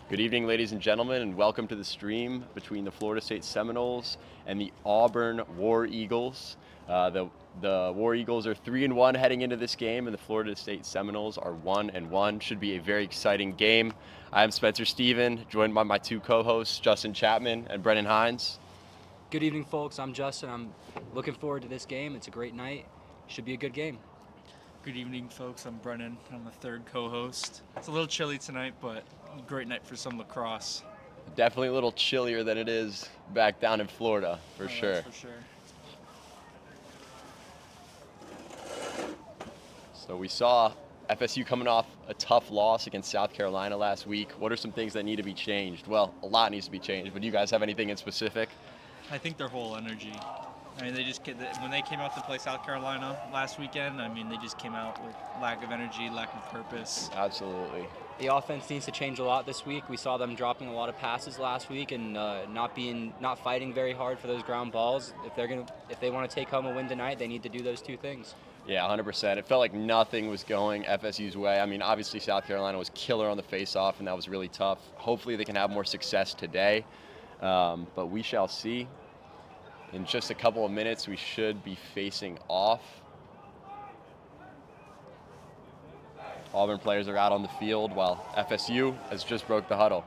Good evening, ladies and gentlemen, and welcome to the stream between the Florida State Seminoles and the Auburn War Eagles. The War Eagles are 3-1 heading into this game, and the Florida State Seminoles are 1-1. Should be a very exciting game. I'm Spencer Stephen, joined by my two co-hosts, Justin Chapman and Brennan Hines. Good evening, folks. I'm Justin. I'm looking forward to this game. It's a great night. Should be a good game. Good evening, folks. I'm Brennan. I'm the third co-host. It's a little chilly tonight, but great night for some lacrosse. Definitely a little chillier than it is back down in Florida, for sure. That's for sure. So we saw FSU coming off a tough loss against South Carolina last week. What are some things that need to be changed? Well, a lot needs to be changed, but do you guys have anything in specific? I think their whole energy. I mean, when they came out to play South Carolina last weekend, I mean, they just came out with lack of energy, lack of purpose. Absolutely. The offense needs to change a lot this week. We saw them dropping a lot of passes last week and not fighting very hard for those ground balls. If they want to take home a win tonight, they need to do those two things. Yeah, 100%. It felt like nothing was going FSU's way. I mean, obviously South Carolina was killer on the face-off, and that was really tough. Hopefully they can have more success today, but we shall see. In just a couple of minutes, we should be facing off. Auburn players are out on the field while FSU has just broke the huddle.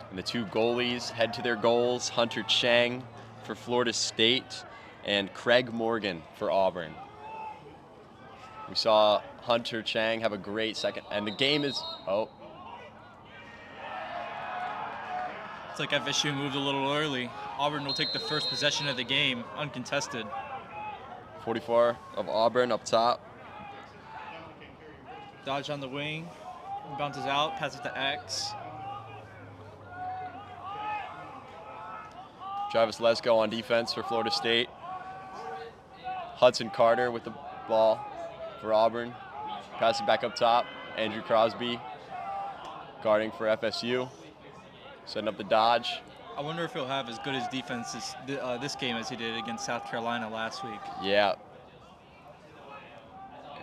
And the two goalies head to their goals, Hunter Chang for Florida State and Craig Morgan for Auburn. We saw Hunter Chang have a great second, and the game is, It's like FSU moved a little early. Auburn will take the first possession of the game, uncontested. 44 of Auburn up top. Dodge on the wing, bounces out, passes to X. Travis Lesko on defense for Florida State. Hudson Carter with the ball for Auburn. Pass it back up top. Andrew Crosby guarding for FSU. Setting up the dodge. I wonder if he'll have as good as defense this game as he did against South Carolina last week. Yeah.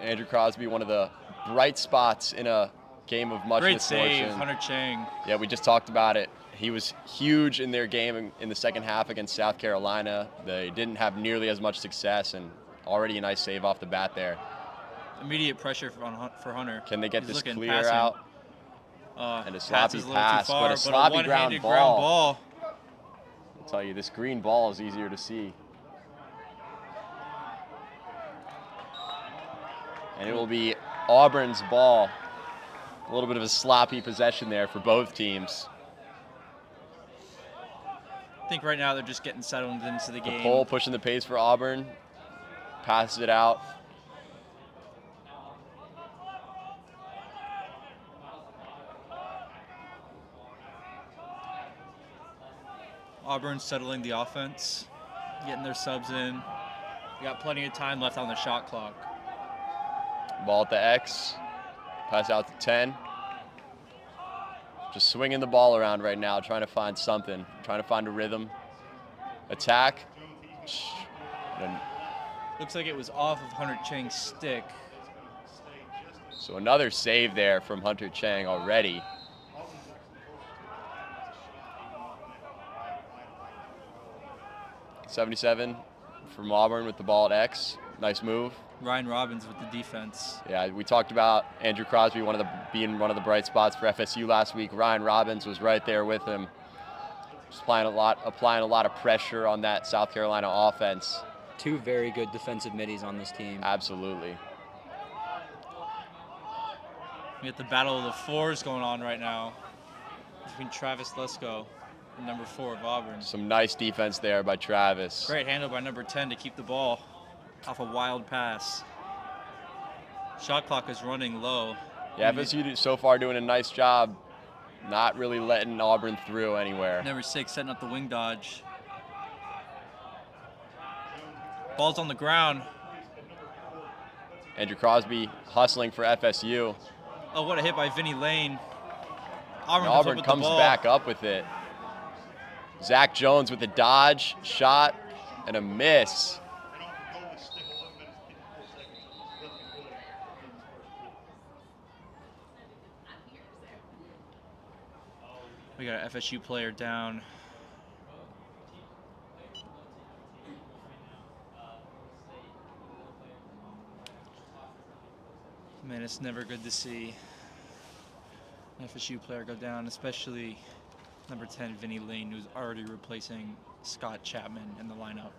Andrew Crosby, one of the bright spots in a game of much Great misfortune. save, Hunter Chang. Yeah, we just talked about it. He was huge in their game in the second half against South Carolina. They didn't have nearly as much success, and already a nice save off the bat there. Immediate pressure for Hunter. Can they get He's this looking, clear passing. out? And a sloppy Passes a little pass, too far, but a sloppy one-handed ground ground ball. ball. I'll tell you, this green ball is easier to see. And it will be Auburn's ball. A little bit of a sloppy possession there for both teams. I think right now they're just getting settled into the game. Cole pushing the pace for Auburn. Passes it out. Auburn settling the offense, getting their subs in. They got plenty of time left on the shot clock. Ball at the X. Pass out to 10. Just swinging the ball around right now, trying to find something, trying to find a rhythm. Attack. And Looks like it was off of Hunter Chang's stick. so another save there from Hunter Chang already. .77 from Auburn with the ball at X. Nice move. Ryan Robbins with the defense. Yeah, we talked about Andrew Crosby being one of the bright spots for FSU last week. Ryan Robbins was right there with him, just applying a lot of pressure on that South Carolina offense. Two very good defensive middies on this team. Absolutely. We got the battle of the fours going on right now between Travis Lesko and number 4 of Auburn. Some nice defense there by Travis. Great handle by number 10 to keep the ball off a wild pass. Shot clock is running low. Yeah, FSU so far doing a nice job not really letting Auburn through anywhere. Number 6 setting up the wing dodge. Ball's on the ground. Andrew Crosby hustling for FSU. Oh, what a hit by Vinny Lane. Auburn comes back up with it. Zach Jones with a dodge, shot, and a miss. We got an FSU player down. Man, it's never good to see an FSU player go down, especially number 10, Vinny Lane, who's already replacing Scott Chapman in the lineup.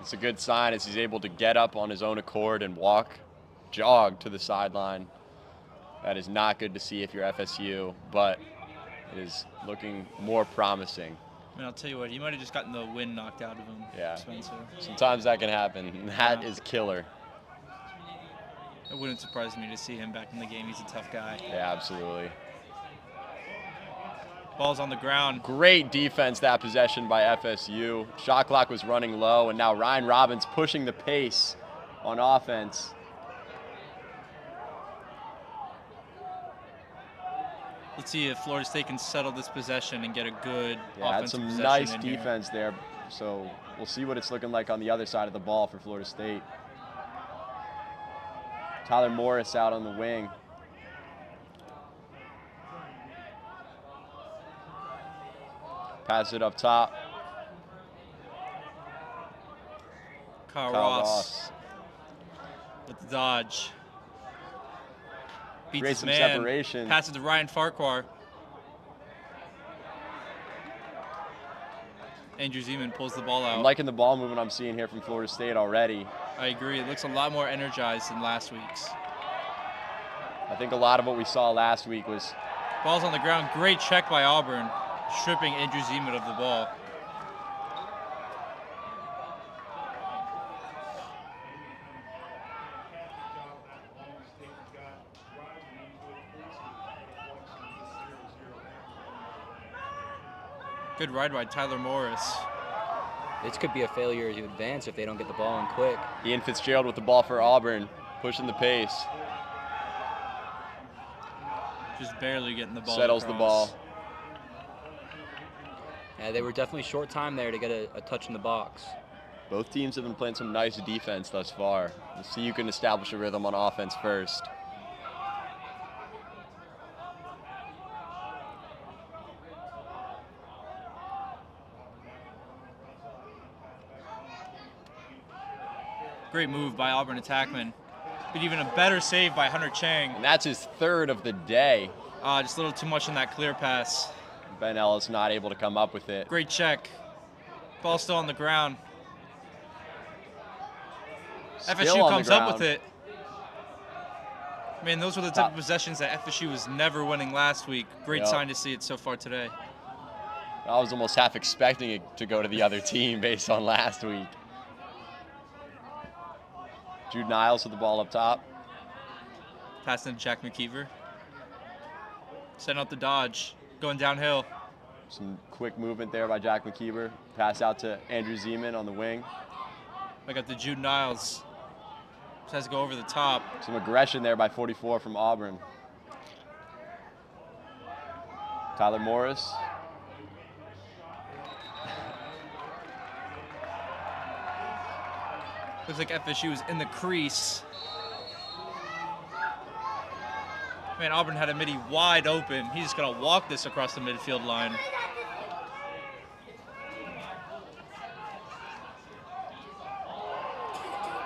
It's a good sign as he's able to get up on his own accord and jog to the sideline. That is not good to see if you're FSU, but it is looking more promising. I mean, I'll tell you what, he might have just gotten the wind knocked out of him, Yeah. Spencer. Sometimes that can happen. That is killer. It wouldn't surprise me to see him back in the game. He's a tough guy. Yeah, absolutely. Ball's on the ground. Great defense that possession by FSU. Shot clock was running low, and now Ryan Robbins pushing the pace on offense. Let's see if Florida State can settle this possession and get a good Yeah, had offensive some possession nice in here. defense there. So we'll see what it's looking like on the other side of the ball for Florida State. Tyler Morris out on the wing. Pass it up top. Kyle Kyle Ross with the dodge. Beats Create his some man. separation. Passes to Ryan Farquhar. Andrew Zeman pulls the ball out. I'm liking the ball movement I'm seeing here from Florida State already. I agree. It looks a lot more energized than last week's. I think a lot of what we saw last week was Ball's on the ground. Great check by Auburn, stripping Andrew Zeman of the ball. Good ride by Tyler Morris. This could be a failure to advance if they don't get the ball in quick. Ian Fitzgerald with the ball for Auburn, pushing the pace. Just barely getting the ball Settles the across. ball. Yeah, they were definitely short time there to get a touch in the box. Both teams have been playing some nice defense thus far. We'll see who can establish a rhythm on offense first. Great move by Auburn attackman. But even a better save by Hunter Chang. And that's his third of the day. Just a little too much in that clear pass. Ben Ellis not able to come up with it. Great check. Ball still on the ground. Still FSU on the comes up with ground. it. Man, those were the type of possessions that FSU was never winning last week. Great Yep. sign to see it so far today. I was almost half expecting it to go to the other team based on last week. Jude Niles with the ball up top. Passing to Jack McKeever. Setting up the dodge. Going downhill. Some quick movement there by Jack McKeever. Pass out to Andrew Zeman on the wing. I got the Jude Niles. Just has to go over the top. Some aggression there by 44 from Auburn. Tyler Morris. Looks like FSU is in the crease. Man, Auburn had a midi wide open. He's just gonna walk this across the midfield line.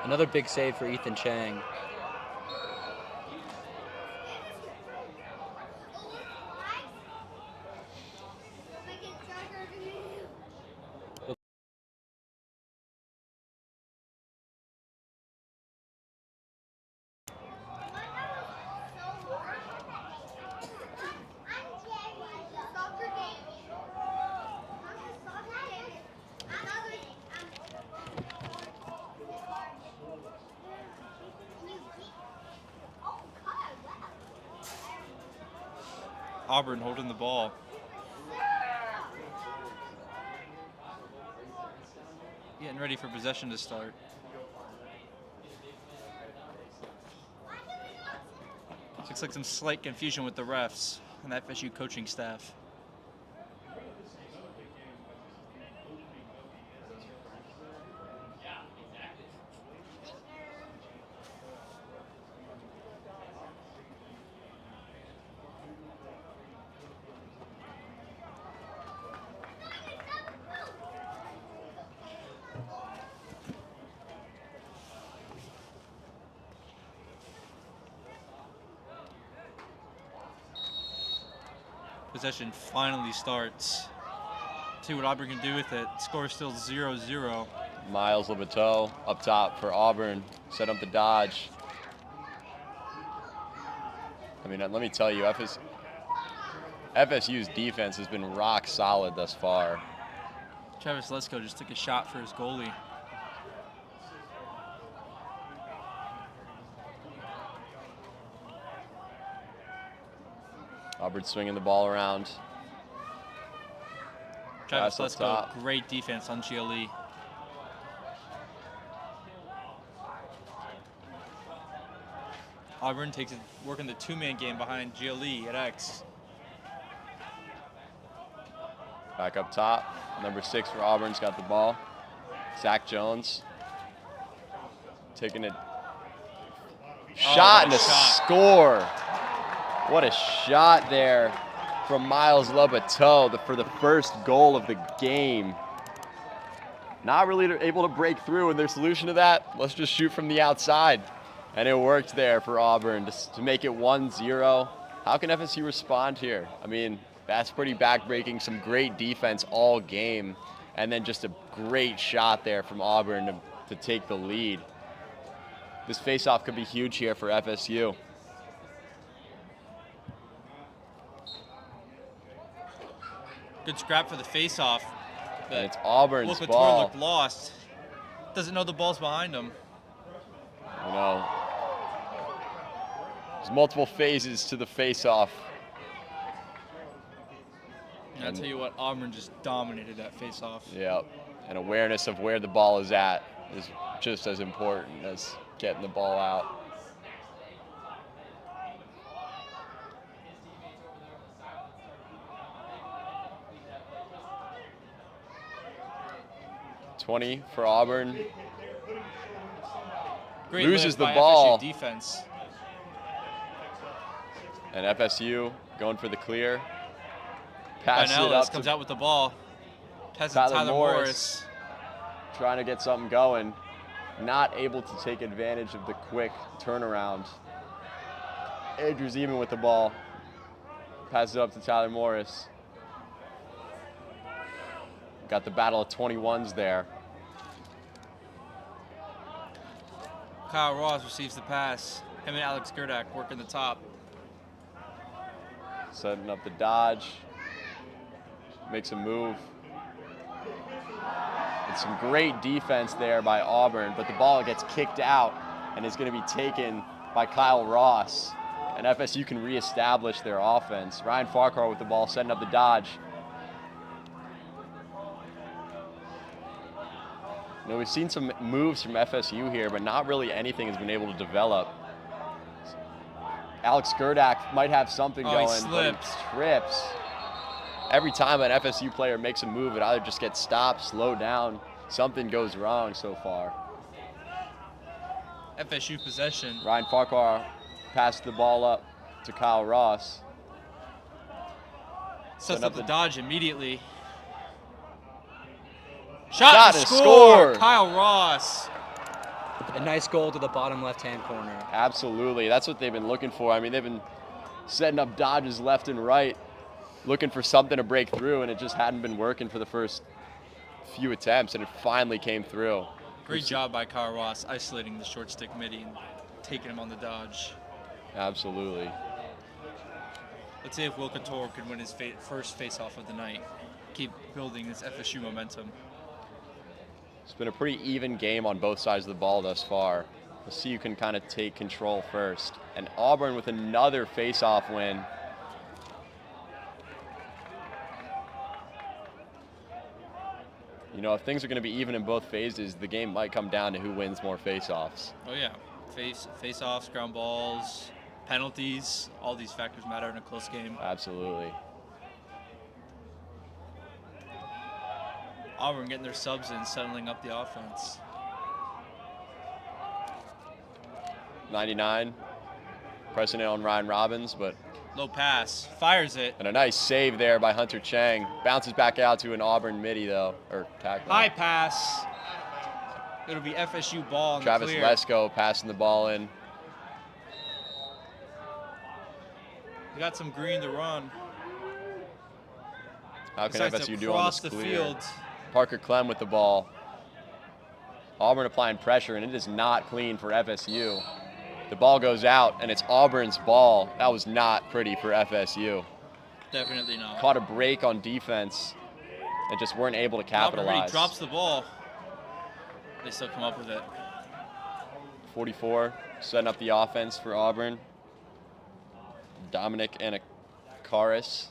Another big save for Ethan Chang. Auburn holding the ball. Getting ready for possession to start. Looks like some slight confusion with the refs and the FSU coaching staff. Possession finally starts. See what Auburn can do with it. Score is still 0-0. Miles Lebateau up top for Auburn. Set up the dodge. I mean, let me tell you, FSU's defense has been rock solid thus far. Travis Lesko just took a shot for his goalie. Auburn swinging the ball around. Travis Pass up Lesko, top. great defense on GLE. Auburn takes it, working the two-man game behind GLE at X. Back up top. Number 6 for Auburn's got the ball. Zach Jones. Taking it. Shot and a score. What a shot there from Miles Lebateau for the first goal of the game. Not really able to break through, and their solution to that, let's just shoot from the outside. And it worked there for Auburn to make it 1-0. How can FSU respond here? I mean, that's pretty backbreaking, some great defense all game, and then just a great shot there from Auburn to take the lead. This faceoff could be huge here for FSU. Good scrap for the face-off. And it's Auburn's Look, ball. looked lost. Doesn't know the ball's behind him. You know, there's multiple phases to the face-off. And I'll tell you what, Auburn just dominated that face-off. Yep, and awareness of where the ball is at is just as important as getting the ball out. .20 for Auburn. Great Loses lift the by ball. FSU defense. And FSU going for the clear. Passes it Pinellas up comes to out with the ball. Passes Tyler Tyler Morris. Morris. Trying to get something going. Not able to take advantage of the quick turnaround. Andrew Zeman with the ball. Passes it up to Tyler Morris. Got the battle of 21s there. Kyle Ross receives the pass. Him and Alex Gerdak working the top. Setting up the dodge. Makes a move. It's some great defense there by Auburn, but the ball gets kicked out and is going to be taken by Kyle Ross. And FSU can reestablish their offense. Ryan Farquhar with the ball, setting up the dodge. You know, we've seen some moves from FSU here, but not really anything has been able to develop. Alex Gerdak might have something going, but he trips. Every time an FSU player makes a move, it either just gets stopped, slowed down, something goes wrong so far. FSU possession. Ryan Farquhar passed the ball up to Kyle Ross. Sets up the dodge immediately. Shot and and score! Kyle Ross. A nice goal to the bottom left-hand corner. Absolutely. That's what they've been looking for. I mean, they've been setting up dodges left and right, looking for something to break through, and it just hadn't been working for the first few attempts, and it finally came through. Great job by Kyle Ross isolating the short stick midi and taking him on the dodge. Absolutely. Let's see if Will Couture can win his first face-off of the night. Keep building this FSU momentum. It's been a pretty even game on both sides of the ball thus far. Let's see who can kind of take control first. And Auburn with another face-off win. You know, if things are going to be even in both phases, the game might come down to who wins more face-offs. Oh yeah, face-offs, ground balls, penalties, all these factors matter in a close game. Absolutely. Auburn getting their subs in, settling up the offense. 99, pressing it on Ryan Robbins, but low pass, fires it. and a nice save there by Hunter Chang. Bounces back out to an Auburn midi though, or tackle. High pass. It'll be FSU ball in Travis the clear. Lesko passing the ball in. We got some green to run. How can Decides FSU to do on cross this the clear? field. Parker Clem with the ball. Auburn applying pressure, and it is not clean for FSU. The ball goes out, and it's Auburn's ball. That was not pretty for FSU. Definitely not. Caught a break on defense and just weren't able to Auburn capitalize. already drops the ball. They still come up with it. 44, setting up the offense for Auburn. Dominic Anakaris.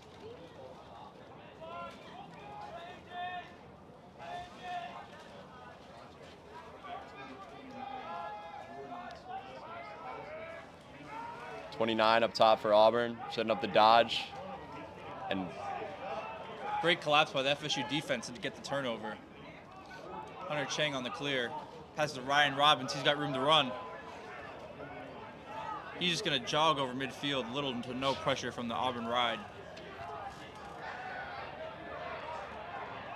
.29 up top for Auburn, setting up the dodge. And Great collapse by the FSU defense to get the turnover. Hunter Chang on the clear. Passes to Ryan Robbins. He's got room to run. He's just going to jog over midfield, little to no pressure from the Auburn ride.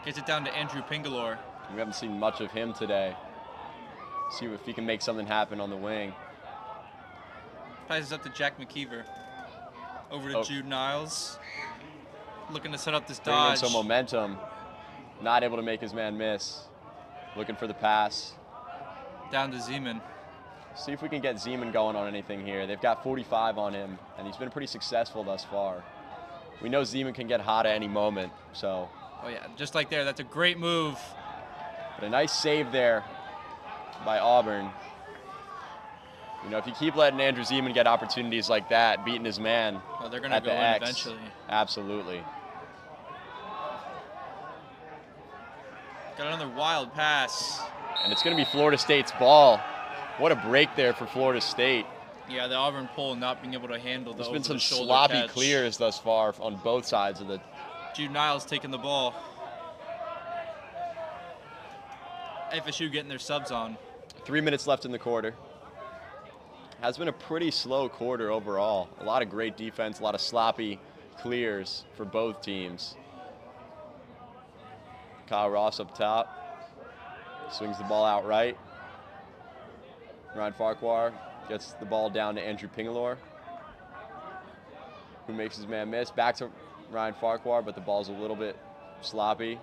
Gets it down to Andrew Pingalore. we haven't seen much of him today. See if he can make something happen on the wing. Passes up to Jack McKeever. Over to Jude Niles. Looking to set up this Bringing in dodge. some momentum. Not able to make his man miss. Looking for the pass. Down to Zeman. See if we can get Zeman going on anything here. They've got 45 on him, and he's been pretty successful thus far. We know Zeman can get hot at any moment, so. Oh yeah, just like there. That's a great move. But a nice save there by Auburn. You know, if you keep letting Andrew Zeman get opportunities like that, beating his man Well, they're going to at go the in X, eventually. absolutely. Got another wild pass. And it's going to be Florida State's ball. What a break there for Florida State. Yeah, the Auburn pole not being able to handle the There's been some over-the-shoulder sloppy catch. clears thus far on both sides of the. Jude Niles taking the ball. FSU getting their subs on. 3 minutes left in the quarter. Has been a pretty slow quarter overall. A lot of great defense, a lot of sloppy clears for both teams. Kyle Ross up top. Swings the ball out right. Ryan Farquhar gets the ball down to Andrew Pingalore, who makes his man miss. Back to Ryan Farquhar, but the ball's a little bit sloppy.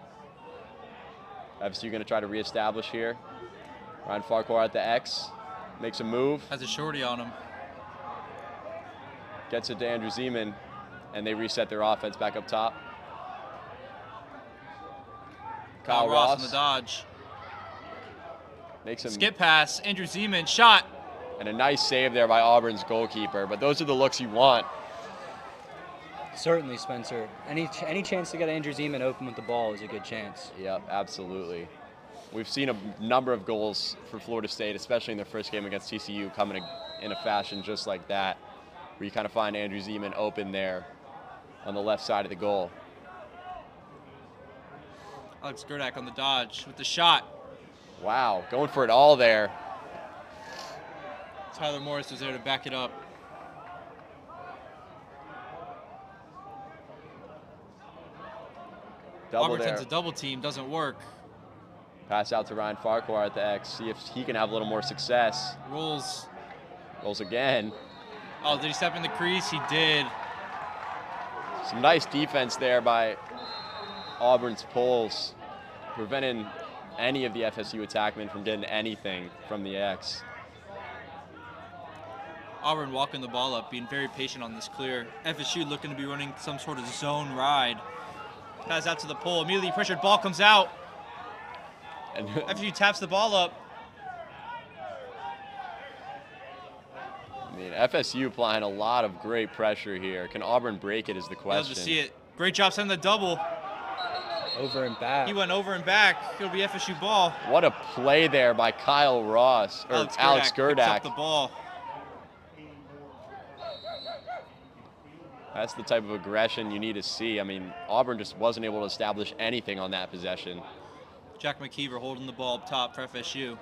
FSU going to try to reestablish here. Ryan Farquhar at the X. Makes a move. Has a shorty on him. Gets it to Andrew Zeman, and they reset their offense back up top. Kyle Ross on the dodge. Makes him Skip pass. Andrew Zeman shot. and a nice save there by Auburn's goalkeeper. But those are the looks you want. Certainly, Spencer. Any chance to get Andrew Zeman open with the ball is a good chance. Yep, absolutely. we've seen a number of goals for Florida State, especially in their first game against TCU, coming in a fashion just like that, where you kind of find Andrew Zeman open there on the left side of the goal. Alex Gerdak on the dodge with the shot. Wow, going for it all there. Tyler Morris was there to back it up. Auburn Double tends there. a double team, doesn't work. Pass out to Ryan Farquhar at the X, see if he can have a little more success. Rolls. Rolls again. Oh, did he step in the crease? He did. Some nice defense there by Auburn's Poles, preventing any of the FSU attackmen from getting anything from the X. Auburn walking the ball up, being very patient on this clear. FSU looking to be running some sort of zone ride. Pass out to the pole, immediately pressured, ball comes out. And FSU taps the ball up. I mean, FSU applying a lot of great pressure here. Can Auburn break it is the question. Love to see it. Great job sending the double. Over and back. He went over and back. It'll be FSU ball. What a play there by Kyle Ross, or Alex Picks up Gerdak. the ball. That's the type of aggression you need to see. I mean, Auburn just wasn't able to establish anything on that possession. Jack McKeever holding the ball up top for FSU. You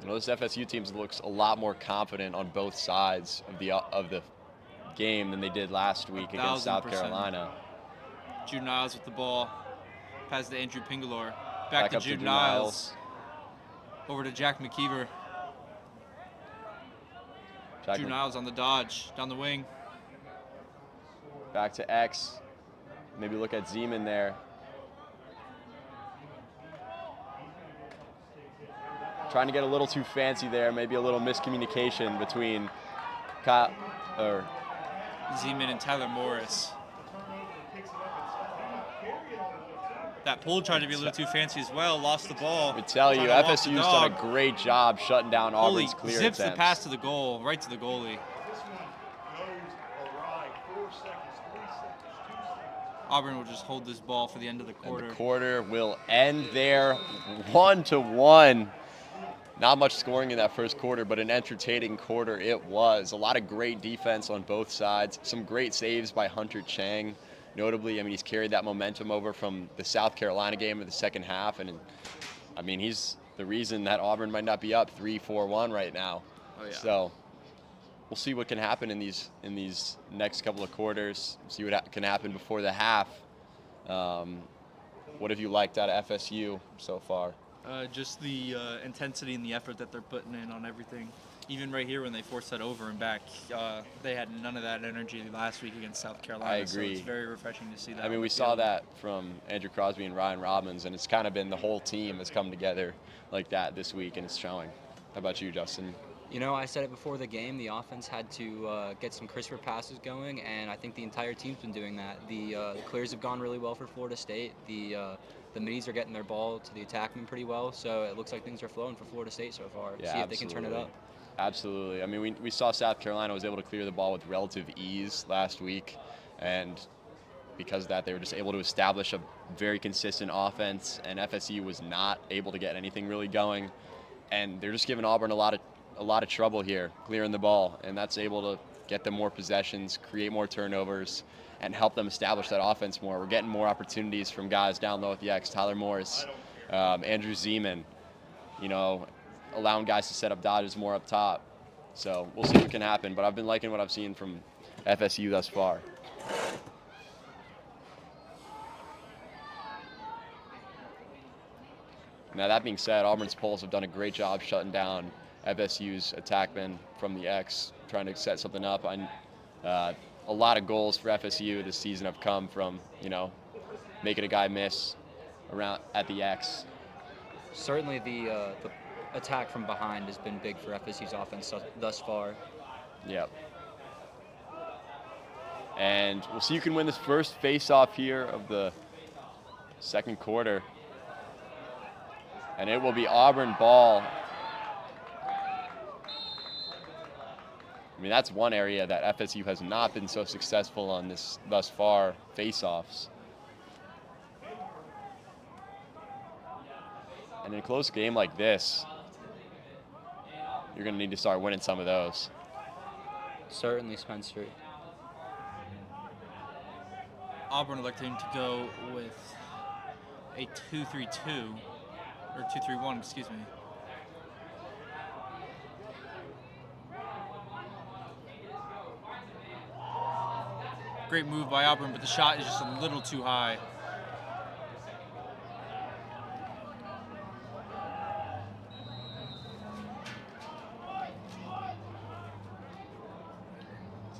know, this FSU team looks a lot more confident on both sides of the game than they did last week against South 1000%. Carolina. Jude Niles with the ball. Pass to Andrew Pingalore. Back to up Jude Niles. Over to Jack McKeever. Jude Niles on the dodge, down the wing. Back to X. Maybe look at Zeman there. Trying to get a little too fancy there. Maybe a little miscommunication between Kyle or Zeman and Tyler Morris. That pull tried to be a little too fancy as well, lost the ball. I tell you, FSU's done a great job shutting down Auburn's clear zips attempts. the pass to the goal, right to the goalie. Auburn will just hold this ball for the end of the quarter. And the quarter will end there, 1-1. Not much scoring in that first quarter, but an entertaining quarter it was. A lot of great defense on both sides. Some great saves by Hunter Chang. Notably, I mean, he's carried that momentum over from the South Carolina game in the second half. And, I mean, he's the reason that Auburn might not be up 3-4-1 right now. Oh, yeah. So we'll see what can happen in these next couple of quarters, see what can happen before the half. What have you liked out of FSU so far? Just the intensity and the effort that they're putting in on everything. Even right here when they forced that over and back, they had none of that energy last week against South Carolina. I agree. So it's very refreshing to see that. I mean, we saw that from Andrew Crosby and Ryan Robbins, and it's kind of been the whole team has come together like that this week, and it's showing. How about you, Justin? You know, I said it before the game, the offense had to get some crisper passes going, and I think the entire team's been doing that. The clears have gone really well for Florida State. The middies are getting their ball to the attackmen pretty well, so it looks like things are flowing for Florida State so far. Yeah, see if they can turn it up. Absolutely. I mean, we saw South Carolina was able to clear the ball with relative ease last week, and because of that, they were just able to establish a very consistent offense, and FSU was not able to get anything really going, and they're just giving Auburn a lot of trouble here clearing the ball, and that's able to get them more possessions, create more turnovers, and help them establish that offense more. We're getting more opportunities from guys down low at the X, Tyler Morris, Andrew Zeman, you know, allowing guys to set up dodges more up top. So we'll see what can happen, but I've been liking what I've seen from FSU thus far. Now that being said, Auburn's Poles have done a great job shutting down FSU's attackmen from the X, trying to set something up. A lot of goals for FSU this season have come from, you know, making a guy miss around at the X. Certainly the attack from behind has been big for FSU's offense thus far. Yep. And we'll see who can win this first face-off here of the second quarter. And it will be Auburn ball. I mean, that's one area that FSU has not been so successful on this thus far, face-offs. And in a close game like this, you're going to need to start winning some of those. Certainly, Spencer. Auburn electing to go with a 2-3-2, or 2-3-1, excuse me. Great move by Auburn, but the shot is just a little too high.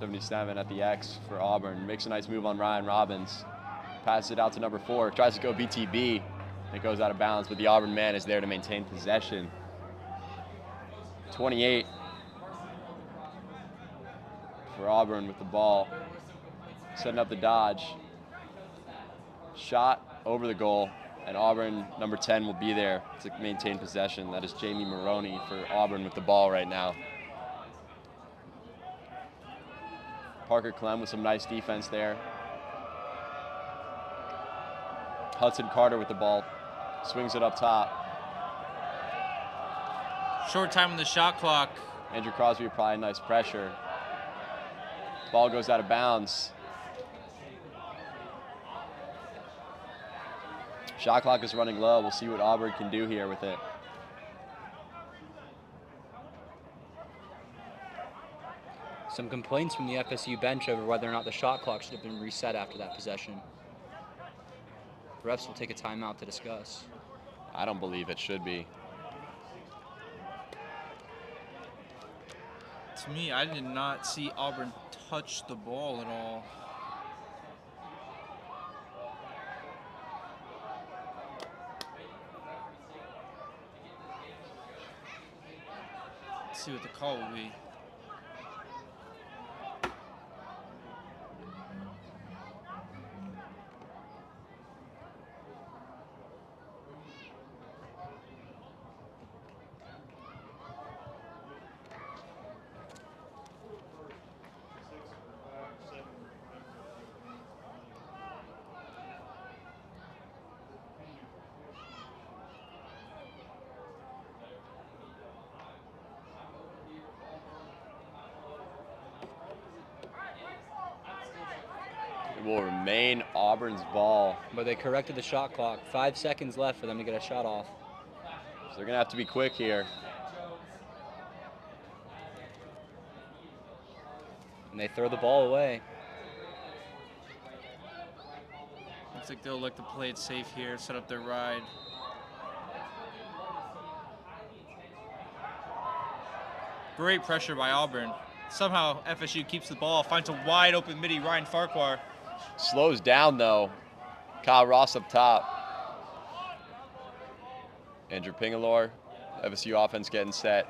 .77 at the X for Auburn. Makes a nice move on Ryan Robbins. Passes it out to number 4. Tries to go BTB. It goes out of bounds, but the Auburn man is there to maintain possession. 28 for Auburn with the ball. Setting up the dodge. Shot over the goal, and Auburn, number 10, will be there to maintain possession. That is Jamie Maroney for Auburn with the ball right now. Parker Clem with some nice defense there. Hudson Carter with the ball. Swings it up top. Short time on the shot clock. Andrew Crosby applying nice pressure. Ball goes out of bounds. Shot clock is running low. We'll see what Auburn can do here with it. Some complaints from the FSU bench over whether or not the shot clock should have been reset after that possession. Refs will take a timeout to discuss. I don't believe it should be. To me, I did not see Auburn touch the ball at all. Let's see what the call will be. It will remain Auburn's ball. But they corrected the shot clock. 5 seconds left for them to get a shot off. So they're going to have to be quick here. And they throw the ball away. Looks like they'll look to play it safe here, set up their ride. Great pressure by Auburn. Somehow FSU keeps the ball, finds a wide open midi, Ryan Farquhar. Slows down though. Kyle Ross up top. Andrew Pingalore, FSU offense getting set.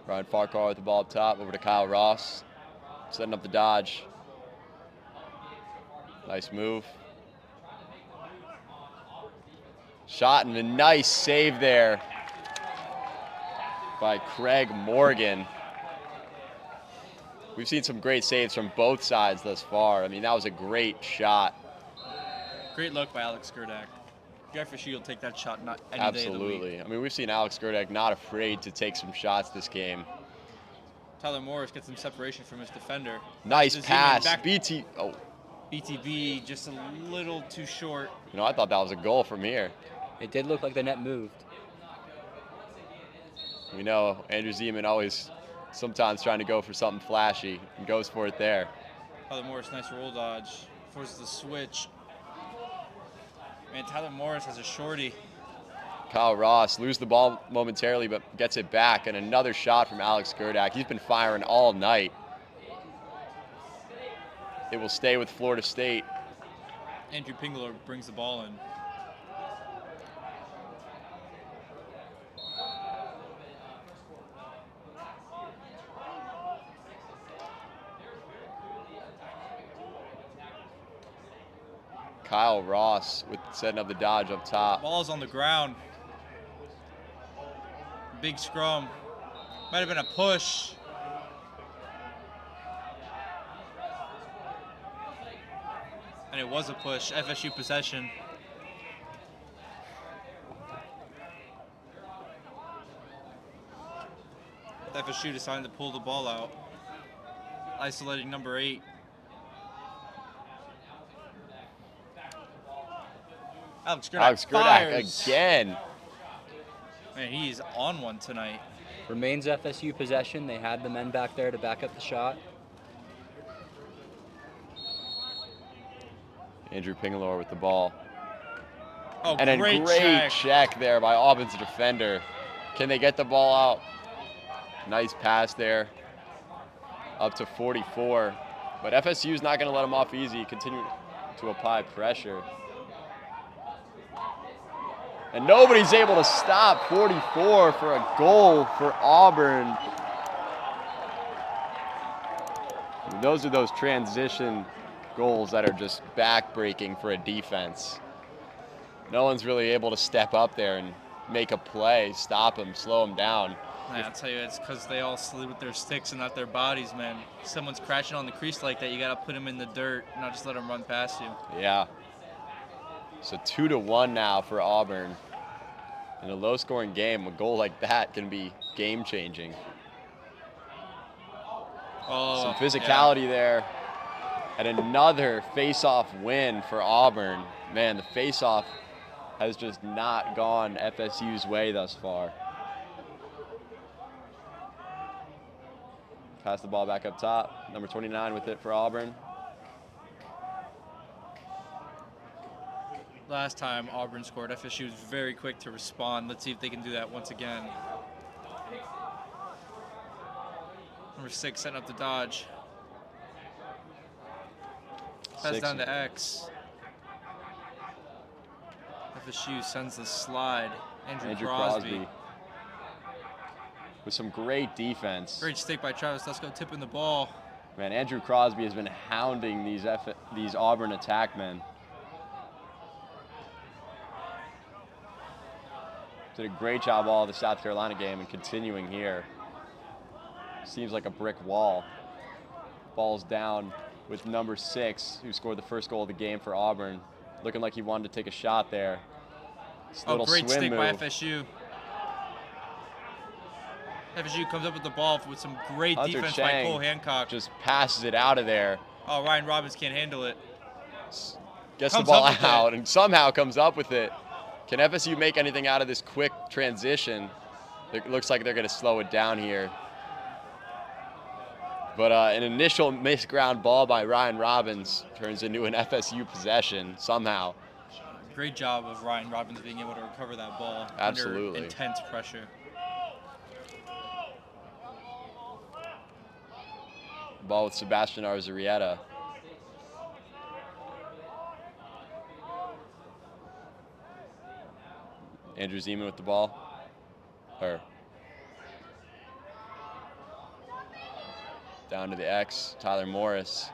Ryan Farquhar with the ball up top, over to Kyle Ross. Setting up the dodge. Nice move. Shot and a nice save there by Craig Morgan. We've seen some great saves from both sides thus far. I mean, that was a great shot. Great look by Alex Gerdak. FSU will take that shot not any day of the week. Absolutely. I mean, we've seen Alex Gerdak not afraid to take some shots this game. Tyler Morris gets some separation from his defender. Nice pass. Back BTB just a little too short. You know, I thought that was a goal from here. It did look like the net moved. We know Andrew Zeman always sometimes trying to go for something flashy and goes for it there. Tyler Morris, nice roll dodge. Forces the switch. Man, Tyler Morris has a shorty. Kyle Ross loses the ball momentarily, but gets it back. And another shot from Alex Gerdak. He's been firing all night. It will stay with Florida State. Andrew Pingler brings the ball in. Kyle Ross with setting up the dodge up top. Ball's on the ground. Big scrum. Might have been a push. And it was a push. FSU possession. FSU decided to pull the ball out. Isolating number 8. Alex Gerdak fires. Again. Man, he's on one tonight. Remains FSU possession. They had the men back there to back up the shot. Andrew Pingalore with the ball. Oh, And a great check there by Auburn's defender. Can they get the ball out? Nice pass there. Up to 44. But FSU's not going to let them off easy. Continue to apply pressure. And nobody's able to stop 44 for a goal for Auburn. And those are those transition goals that are just back-breaking for a defense. No one's really able to step up there and make a play, stop them, slow them down. I'll tell you, it's because they all slid with their sticks and not their bodies, man. If someone's crashing on the crease like that, you got to put them in the dirt, not just let them run past you. Yeah. So 2-1 now for Auburn. In a low-scoring game, a goal like that can be game-changing. Oh, some physicality there. And another face-off win for Auburn. Man, the face-off has just not gone FSU's way thus far. Pass the ball back up top. Number 29 with it for Auburn. Last time Auburn scored, FSU was very quick to respond. Let's see if they can do that once again. Number 6 setting up the dodge. Pass down to X. FSU sends the slide. Andrew Crosby. With some great defense. Great stick by Travis Lesko, tipping the ball. Man, Andrew Crosby has been hounding these Auburn attackmen. Did a great job all of the South Carolina game and continuing here. Seems like a brick wall. Ball's down with number 6, who scored the first goal of the game for Auburn. Looking like he wanted to take a shot there. Great stick by FSU. FSU comes up with the ball with some great Hunter defense Chang by Cole Hancock. just passes it out of there. Oh, Ryan Robbins can't handle it. Gets the ball out and somehow comes up with it. Can FSU make anything out of this quick transition? It looks like they're going to slow it down here. But an initial missed ground ball by Ryan Robbins turns into an FSU possession somehow. Great job of Ryan Robbins being able to recover that ball Absolutely. under intense pressure. Ball with Sebastian Arzarieta. Andrew Zeman with the ball. Down to the X, Tyler Morris.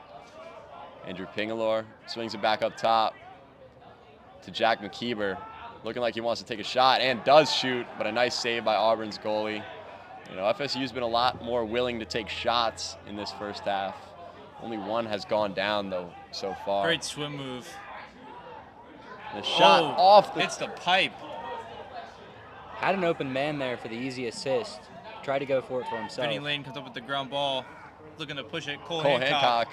Andrew Pingalore swings it back up top to Jack McKeever. Looking like he wants to take a shot and does shoot, but a nice save by Auburn's goalie. You know, FSU's been a lot more willing to take shots in this first half. Only one has gone down, though, so far. Great swim move. The shot off the... Hits the pipe. Had an open man there for the easy assist. Tried to go for it for himself. Vinny Lane comes up with the ground ball. Looking to push it. Cole Hancock.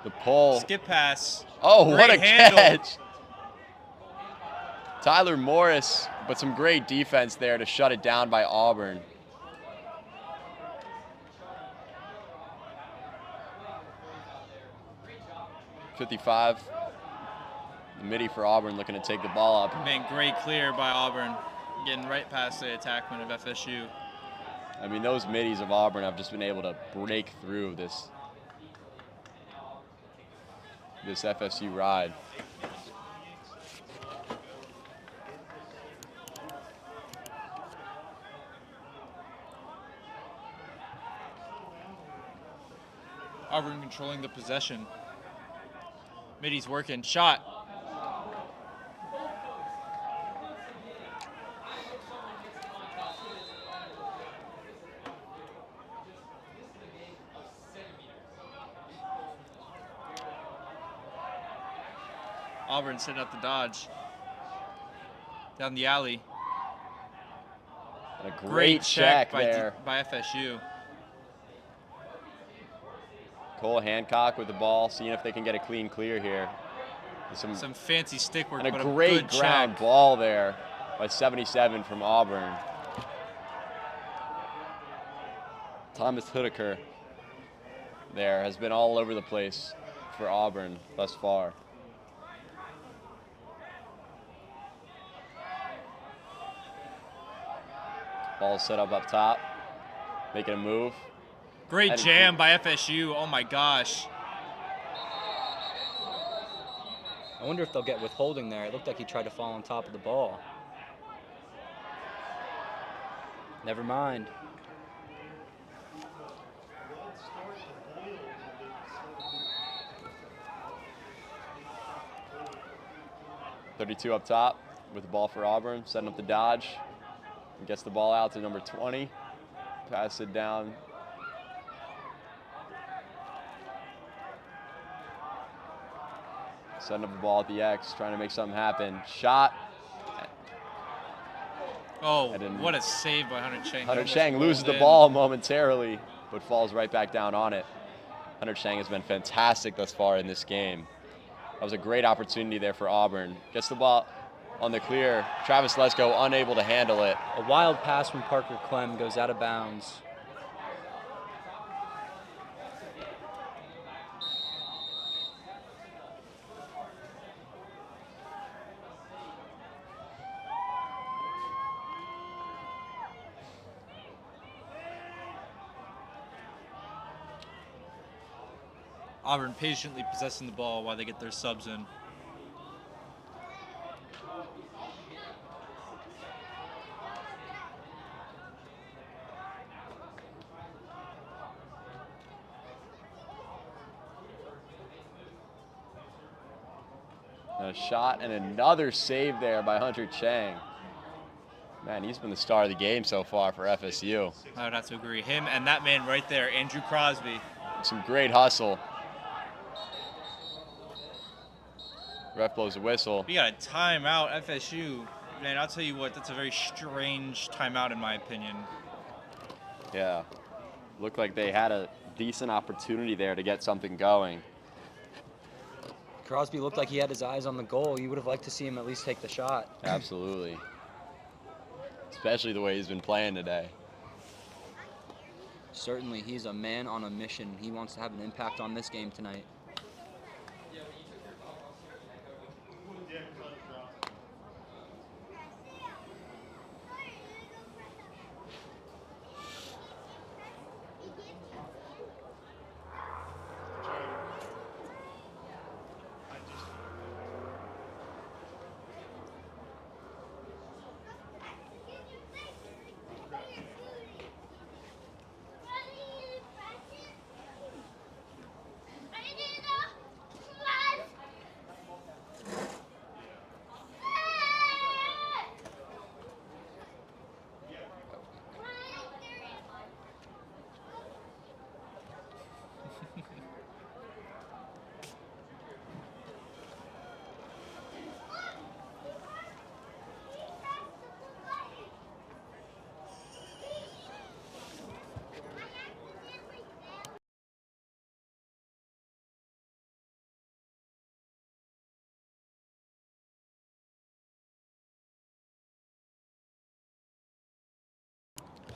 The pull. Skip pass. Oh, great what a handle. catch. Tyler Morris, but some great defense there to shut it down by Auburn. .55. The midi for Auburn looking to take the ball up. Man, great clear by Auburn. Getting right past the attackman of FSU. I mean, those middies of Auburn have just been able to break through this FSU ride. Auburn controlling the possession. Middy's working. Shot. Auburn setting up the dodge. Down the alley. And a great check there. by FSU. Cole Hancock with the ball, seeing if they can get a clean clear here. Some fancy stick work, and but a great good ground check. ball there by 77 from Auburn. Thomas Hudaker there has been all over the place for Auburn thus far. Ball set up top, making a move. Great jam by FSU. Oh my gosh. I wonder if they'll get withholding there. It looked like he tried to fall on top of the ball. Never mind. .32 up top with the ball for Auburn, setting up the dodge. And gets the ball out to number 20. Pass it down. Setting up the ball at the X, trying to make something happen. Shot. Oh, what a save by Hunter Chang. Hunter Chang loses the ball momentarily, but falls right back down on it. Hunter Chang has been fantastic thus far in this game. That was a great opportunity there for Auburn. Gets the ball on the clear. Travis Lesko unable to handle it. A wild pass from Parker Clem goes out of bounds. Auburn patiently possessing the ball while they get their subs in. A shot and another save there by Hunter Chang. Man, he's been the star of the game so far for FSU. I would have to agree. Him and that man right there, Andrew Crosby. Some great hustle. Ref blows a whistle. We got a timeout, FSU. Man, I'll tell you what, that's a very strange timeout in my opinion. Yeah. Looked like they had a decent opportunity there to get something going. Crosby looked like he had his eyes on the goal. You would have liked to see him at least take the shot. Absolutely. Especially the way he's been playing today. Certainly, he's a man on a mission. He wants to have an impact on this game tonight.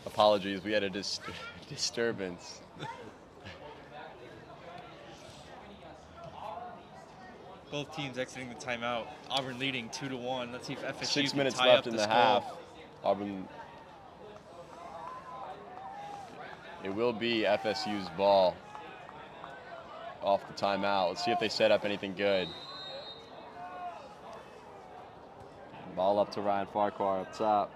Apologies, we had a disturbance. Both teams exiting the timeout. Auburn leading 2-1. Let's see if FSU 6 can minutes tie left up in this the goal. half. Auburn. It will be FSU's ball off the timeout. Let's see if they set up anything good. Ball up to Ryan Farquhar up top.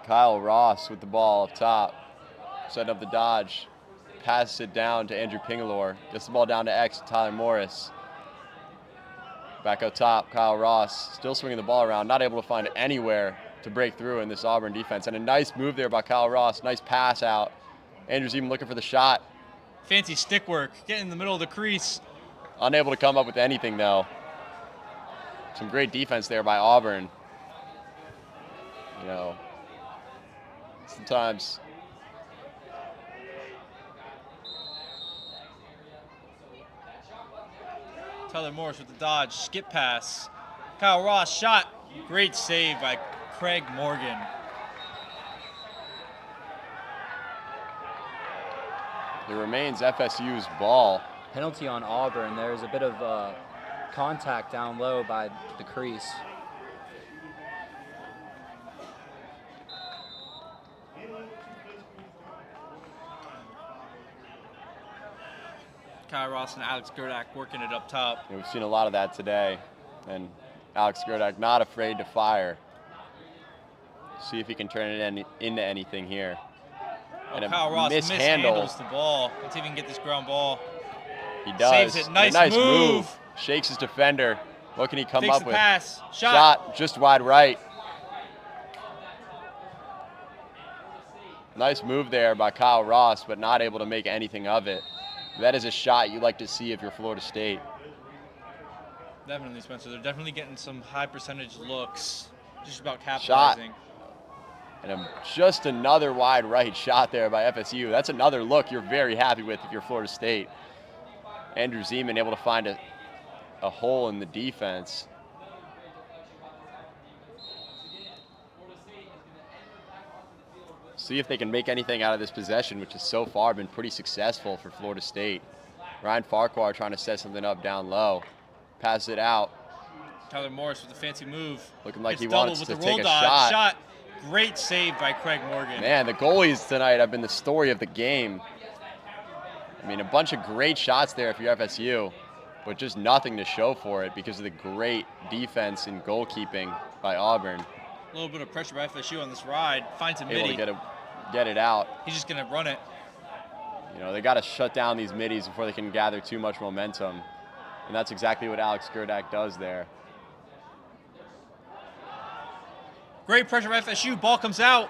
Kyle Ross with the ball up top. Setting up the dodge. Passes it down to Andrew Pingalore. Gets the ball down to X, Tyler Morris. Back up top, Kyle Ross. Still swinging the ball around. Not able to find anywhere to break through in this Auburn defense. And a nice move there by Kyle Ross. Nice pass out. Andrews even looking for the shot. Fancy stick work, getting in the middle of the crease. Unable to come up with anything, though. Some great defense there by Auburn. You know, sometimes Tyler Morris with the dodge, skip pass. Kyle Ross shot. Great save by Craig Morgan. it remains FSU's ball. Penalty on Auburn. There's a bit of contact down low by the crease. Kyle Ross and Alex Gerdak working it up top. We've seen a lot of that today. And Alex Gerdak not afraid to fire. See if he can turn it into anything here. And Kyle Ross mishandles the ball. Let's see if he can get this ground ball. He does. Saves it. Nice move. Shakes his defender. What can he come Takes up the with? pass. Shot just wide right. Nice move there by Kyle Ross, but not able to make anything of it. That is a shot you like to see if you're Florida State. Definitely, Spencer. They're definitely getting some high percentage looks. Just about capitalizing. Shot. And just another wide right shot there by FSU. That's another look you're very happy with if you're Florida State. Andrew Zeman able to find a hole in the defense. See if they can make anything out of this possession, which has so far been pretty successful for Florida State. Ryan Farquhar trying to set something up down low. Pass it out. Tyler Morris with a fancy move. Looking like Gets he wants doubled to with the take roll a dodge. shot. Great save by Craig Morgan. Man, the goalies tonight have been the story of the game. I mean, a bunch of great shots there if you're FSU, but just nothing to show for it because of the great defense and goalkeeping by Auburn. A little bit of pressure by FSU on this ride. Finds a Able midi. to get it out. He's just going to run it. You know, they got to shut down these middies before they can gather too much momentum. And that's exactly what Alex Gerdak does there. Great pressure by FSU. Ball comes out.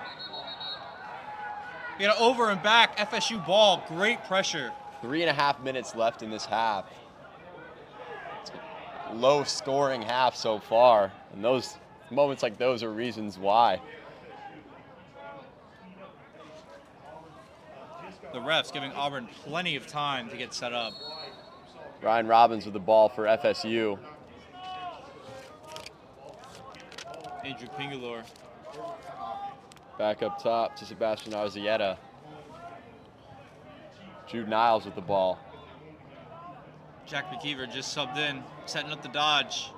You got an over and back FSU ball. Great pressure. 3.5 minutes left in this half. It's a low scoring half so far. And those moments like those are reasons why. The refs giving Auburn plenty of time to get set up. Ryan Robbins with the ball for FSU. Andrew Pingalore. Back up top to Sebastian Arzietta. Jude Niles with the ball. Jack McKeever just subbed in, setting up the dodge.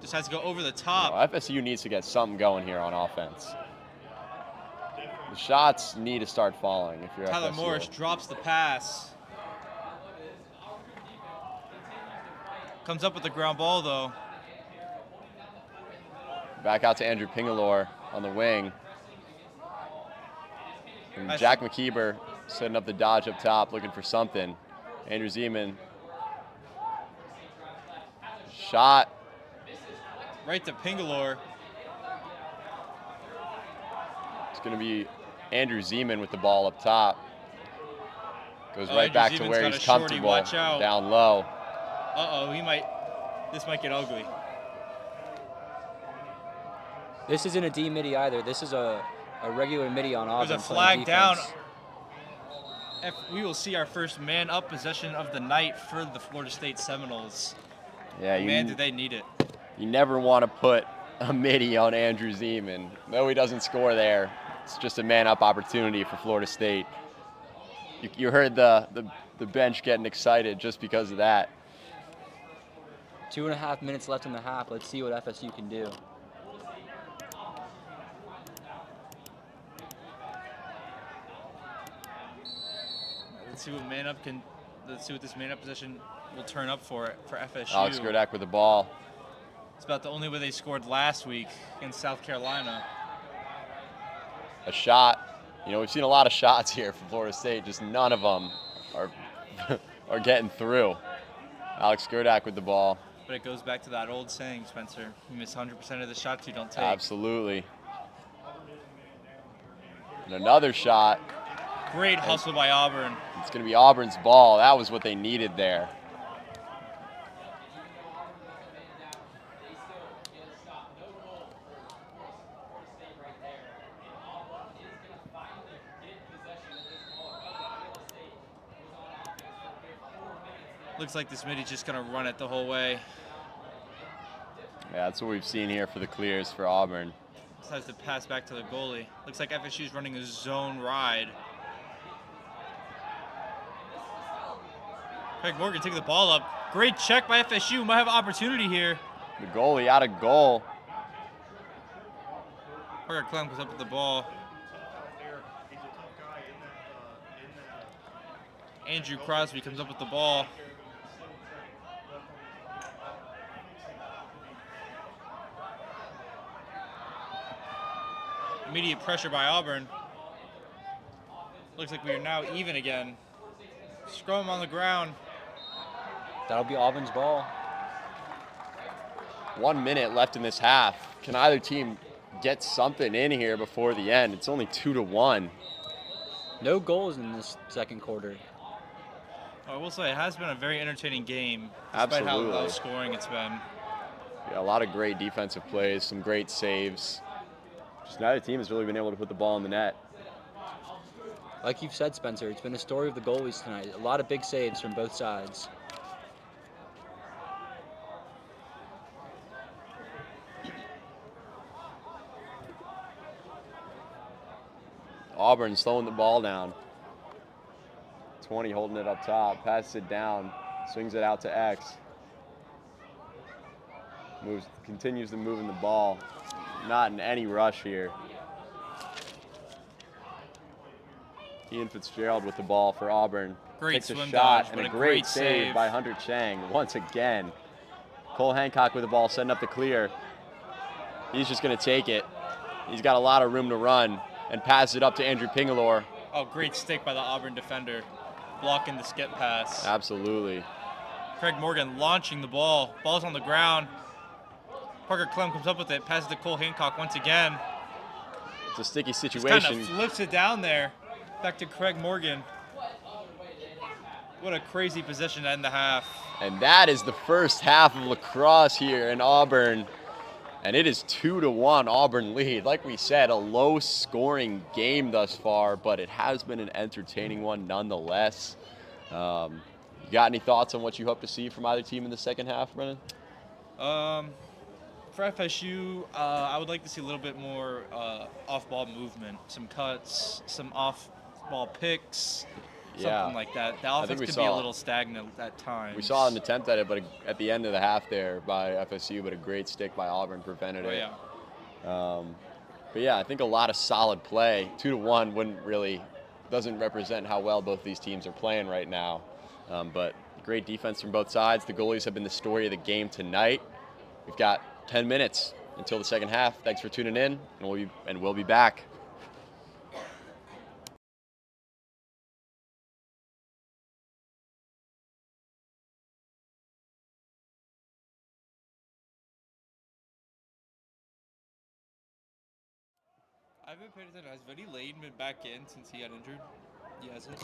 Just has to go over the top. Well, FSU needs to get something going here on offense. The shots need to start falling if you're Tyler FSU. Morris drops the pass. Comes up with the ground ball, though. Back out to Andrew Pingalore on the wing. And Nice. Jack McKeever setting up the dodge up top, looking for something. Andrew Zeman. Shot. Right to Pingalore. It's going to be Andrew Zeman with the ball up top. Goes Oh, right Andrew back to Zeman's where got he's a shorty, comfortable, watch out. down low. Uh-oh, this might get ugly. This isn't a D midi either. This is a regular midi on Auburn. There's a playing flag down. defense. We will see our first man-up possession of the night for the Florida State Seminoles. Yeah, Man, do they need it. You never want to put a midi on Andrew Zeman. Though he doesn't score there, it's just a man-up opportunity for Florida State. You heard the bench getting excited just because of that. 2.5 minutes left in the half. Let's see what FSU can do. Let's see what this man-up possession will turn up for FSU. Alex Gerdak with the ball. It's about the only way they scored last week against South Carolina. A shot. You know, we've seen a lot of shots here from Florida State. Just none of them are are getting through. Alex Gerdak with the ball. But it goes back to that old saying, Spencer. You miss 100% of the shots you don't take. Absolutely. And another shot. Great hustle by Auburn. It's going to be Auburn's ball. That was what they needed there. Looks like this middy's just going to run it the whole way. Yeah, that's what we've seen here for the clears for Auburn. Decides to pass back to the goalie. Looks like FSU's running a zone ride. Craig Morgan taking the ball up. Great check by FSU. Might have opportunity here. The goalie out of goal. Parker Clem goes up with the ball. Andrew Crosby comes up with the ball. Immediate pressure by Auburn. Looks like we are now even again. Scrum on the ground. That'll be Auburn's ball. 1 minute left in this half. Can either team get something in here before the end? It's only 2-1. No goals in this second quarter. I will say it has been a very entertaining game, despite how Absolutely. low scoring it's been. Yeah, a lot of great defensive plays, some great saves. Just neither team has really been able to put the ball in the net. Like you've said, Spencer, it's been a story of the goalies tonight. A lot of big saves from both sides. Auburn slowing the ball down. 20 holding it up top, passes it down, swings it out to X. Continues to move in the ball. Not in any rush here. Ian Fitzgerald with the ball for Auburn. Great Takes a swim shot dodge, and but a a great great save save. by Hunter Chang once again. Cole Hancock with the ball, setting up the clear. He's just going to take it. He's got a lot of room to run and pass it up to Andrew Pingalore. Oh, great stick by the Auburn defender, blocking the skip pass. Absolutely. Craig Morgan launching the ball. Ball's on the ground. Parker Clem comes up with it, passes to Cole Hancock once again. It's a sticky Just situation. kind of flips it down there. Back to Craig Morgan. What a crazy position to end the half. And that is the first half of lacrosse here in Auburn. And it is 2-1 Auburn lead. Like we said, a low scoring game thus far, but it has been an entertaining one nonetheless. You got any thoughts on what you hope to see from either team in the second half, Brennan? For FSU, I would like to see a little bit more off-ball movement, some cuts, some off-ball picks, something like that. The offense could be a little stagnant at times. We saw an attempt at it, but at the end of the half there by FSU, but a great stick by Auburn prevented it. Yeah. But yeah, I think a lot of solid play. 2-1 doesn't represent how well both these teams are playing right now. But great defense from both sides. The goalies have been the story of the game tonight. We've got 10 minutes until the second half. Thanks for tuning in, and we'll be back. I haven't paid attention. Has Vinny Lane been back in since he got injured? He hasn't.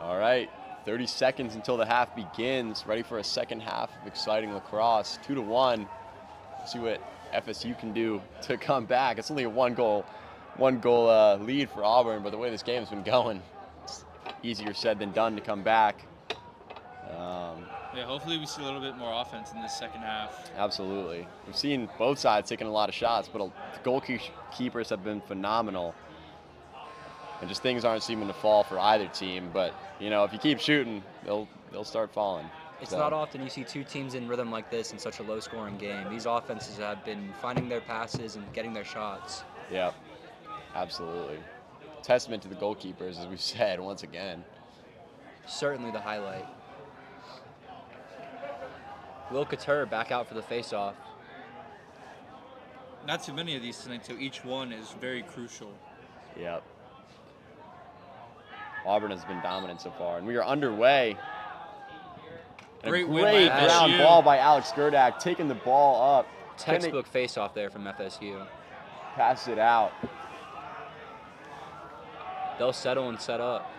All right, 30 seconds until the half begins. Ready for a second half of exciting lacrosse. 2-1. See what FSU can do to come back. It's only a one goal lead for Auburn, but the way this game's been going, it's easier said than done to come back. Yeah, hopefully we see a little bit more offense in this second half. Absolutely. We've seen both sides taking a lot of shots, but the goalkeepers have been phenomenal. And just things aren't seeming to fall for either team. But, you know, if you keep shooting, they'll start falling. It's not often you see two teams in rhythm like this in such a low-scoring game. These offenses have been finding their passes and getting their shots. Yeah, absolutely. Testament to the goalkeepers, as we've said once again. Certainly the highlight. Will Couture back out for the face-off. Not too many of these tonight, so each one is very crucial. Yep. Auburn has been dominant so far, and we are underway. And Great a win great by ground FSU. ball by Alex Gerdak, taking the ball up. Textbook face-off there from FSU. Passes it out. They'll settle and set up.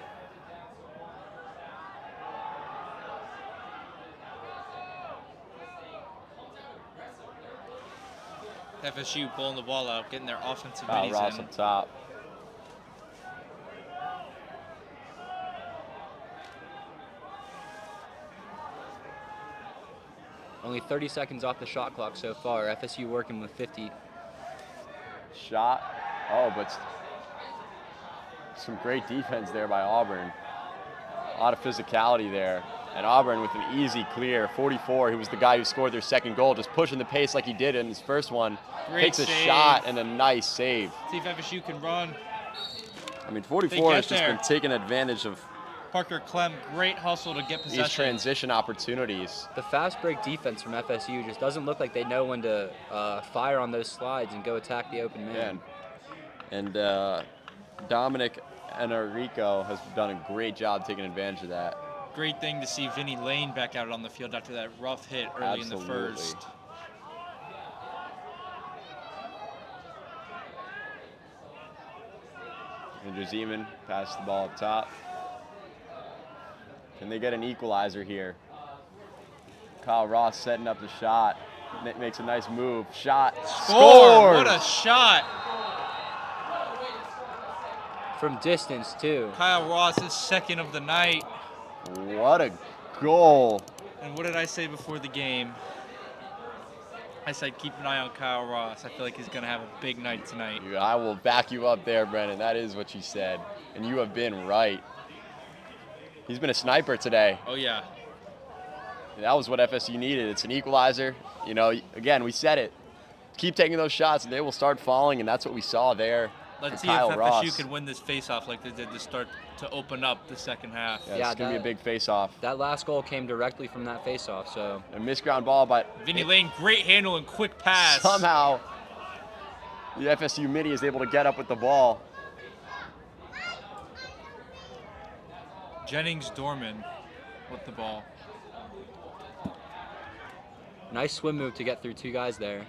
FSU pulling the ball out, getting their offensive Kyle minis Ross in. up top. Only 30 seconds off the shot clock so far. FSU working with 50. Shot. Oh, but some great defense there by Auburn. A lot of physicality there. And Auburn with an easy clear. 44, he was the guy who scored their second goal, just pushing the pace like he did in his first one. Great Takes a save. shot and a nice save. See if FSU can run. I mean, They 44 get has just there. been taking advantage of Parker Clem, great hustle to get these possession. transition opportunities. The fast break defense from FSU just doesn't look like they know when to fire on those slides and go attack the open man. And Dominic Enrico has done a great job taking advantage of that. Great thing to see Vinny Lane back out on the field after that rough hit early in the Absolutely. first. Andrew Zeman passes the ball up top. Can they get an equalizer here? Kyle Ross setting up the shot. Makes a nice move. Shot. Score! Scores! What a shot! From distance, too. Kyle Ross is second of the night. What a goal. And what did I say before the game? I said keep an eye on Kyle Ross. I feel like he's going to have a big night tonight. I will back you up there, Brennan. That is what you said. And you have been right. He's been a sniper today. Oh, yeah. That was what FSU needed. It's an equalizer. You know, again, we said it. Keep taking those shots and they will start falling, and that's what we saw there. Let's see Kyle if FSU Ross. can win this face-off like they did to start to open up the second half. Yeah, Yeah, it's going to be a that- big face-off. That last goal came directly from that face-off, so A missed ground ball, but Vinny Lane, great handle and quick pass. somehow the FSU midi is able to get up with the ball. Jennings Dorman with the ball. nice swim move to get through two guys there.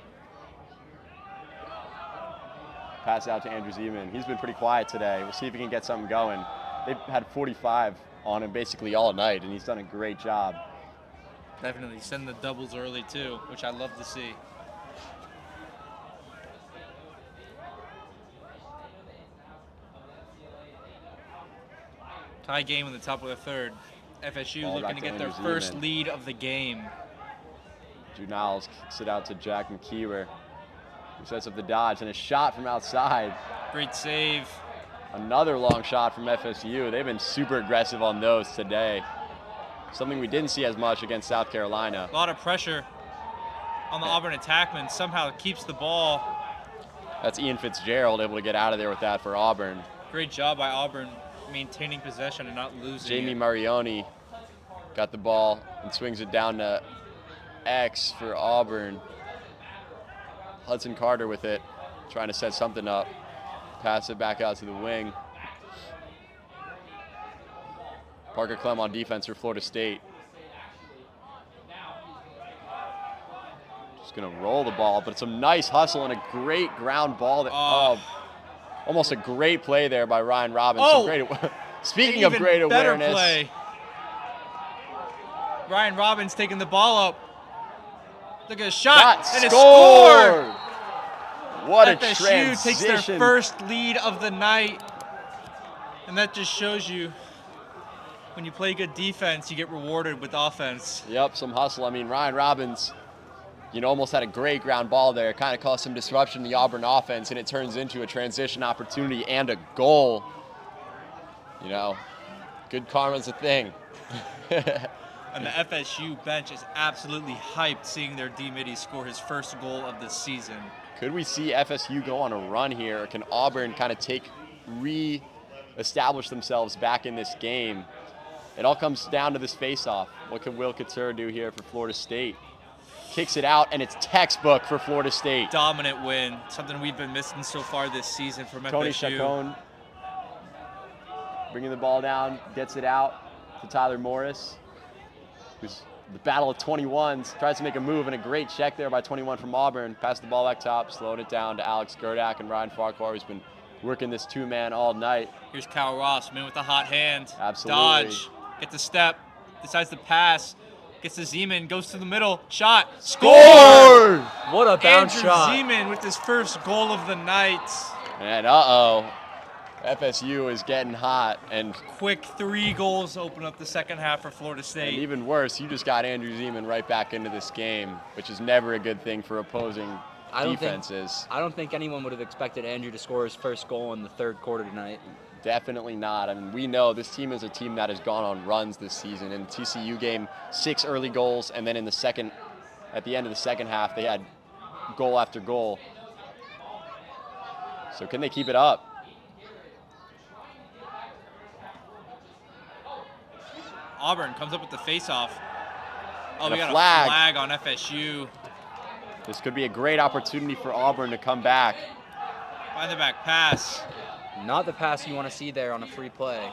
Pass out to Andrew Zeman. He's been pretty quiet today. We'll see if he can get something going. They've had 45 on him basically all night, and he's done a great job. Definitely send the doubles early too, which I love to see. Tie game in the top of the third. FSU Ball looking back to to get their Andrew first Zeman. lead of the game. Drew Niles kicks it out to Jack McKeever, who sets up the dodge, and a shot from outside. Great save. Another long shot from FSU. They've been super aggressive on those today. Something we didn't see as much against South Carolina. A lot of pressure on the Auburn attackman. Somehow keeps the ball. That's Ian Fitzgerald able to get out of there with that for Auburn. Great job by Auburn maintaining possession and not losing Jamie it. Marioni got the ball and swings it down to X for Auburn. Hudson Carter with it, trying to set something up. Pass it back out to the wing. Parker Clem on defense for Florida State. Just gonna roll the ball, but it's a nice hustle and a great ground ball. That, Oh. almost a great play there by Ryan Robbins. Oh. Speaking of Even great better awareness, play. Ryan Robbins taking the ball up. Look at a shot and a score! score. What a FSU takes their transition. first lead of the night. And that just shows you when you play good defense, you get rewarded with offense. Yep, some hustle. I mean, Ryan Robbins, almost had a great ground ball there. Kind of caused some disruption in the Auburn offense, and it turns into a transition opportunity and a goal. Good karma's a thing. And the FSU bench is absolutely hyped seeing their D-Mitty score his first goal of the season. Could we see FSU go on a run here, or can Auburn kind of re-establish themselves back in this game? It all comes down to this face-off. What can Will Couture do here for Florida State? Kicks it out, and it's textbook for Florida State. Dominant win, something we've been missing so far this season from Tony FSU. Chacon bringing the ball down, gets it out to Tyler Morris, who's the battle of 21s, tries to make a move, and a great check there by 21 from Auburn. Pass the ball back top, slowing it down to Alex Gerdak and Ryan Farquhar, who's been working this two-man all night. Here's Kyle Ross, man with a hot hand. Absolutely. Dodge, gets a step, decides to pass, gets to Zeman, goes to the middle, shot, score! What a bounce Andrew shot. Zeman with his first goal of the night. And FSU is getting hot, and Quick 3 goals to open up the second half for Florida State. even worse, you just got Andrew Zeman right back into this game, which is never a good thing for opposing defenses. I don't think anyone would have expected Andrew to score his first goal in the third quarter tonight. Definitely not. I mean, we know this team is a team that has gone on runs this season. In the TCU game, 6 early goals, and then at the end of the second half, they had goal after goal. So can they keep it up? Auburn comes up with the face-off. Oh, And we a got flag. a flag on FSU. This could be a great opportunity for Auburn to come back. Find the back pass. Not the pass you want to see there on a free play.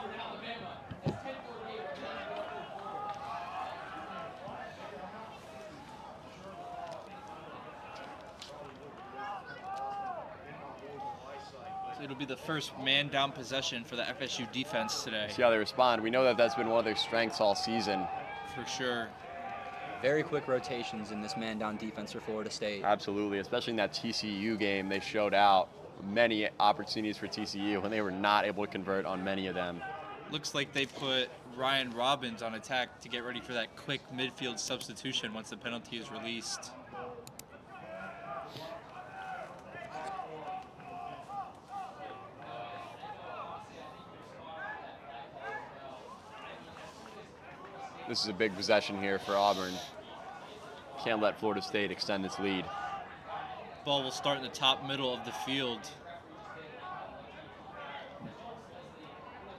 So it'll be the first man-down possession for the FSU defense today. See how they respond. We know that that's been one of their strengths all season. For sure. Very quick rotations in this man-down defense for Florida State. Absolutely, especially in that TCU game, they showed out many opportunities for TCU when they were not able to convert on many of them. Looks like they put Ryan Robbins on attack to get ready for that quick midfield substitution once the penalty is released. This is a big possession here for Auburn. Can't let Florida State extend its lead. Ball will start in the top middle of the field.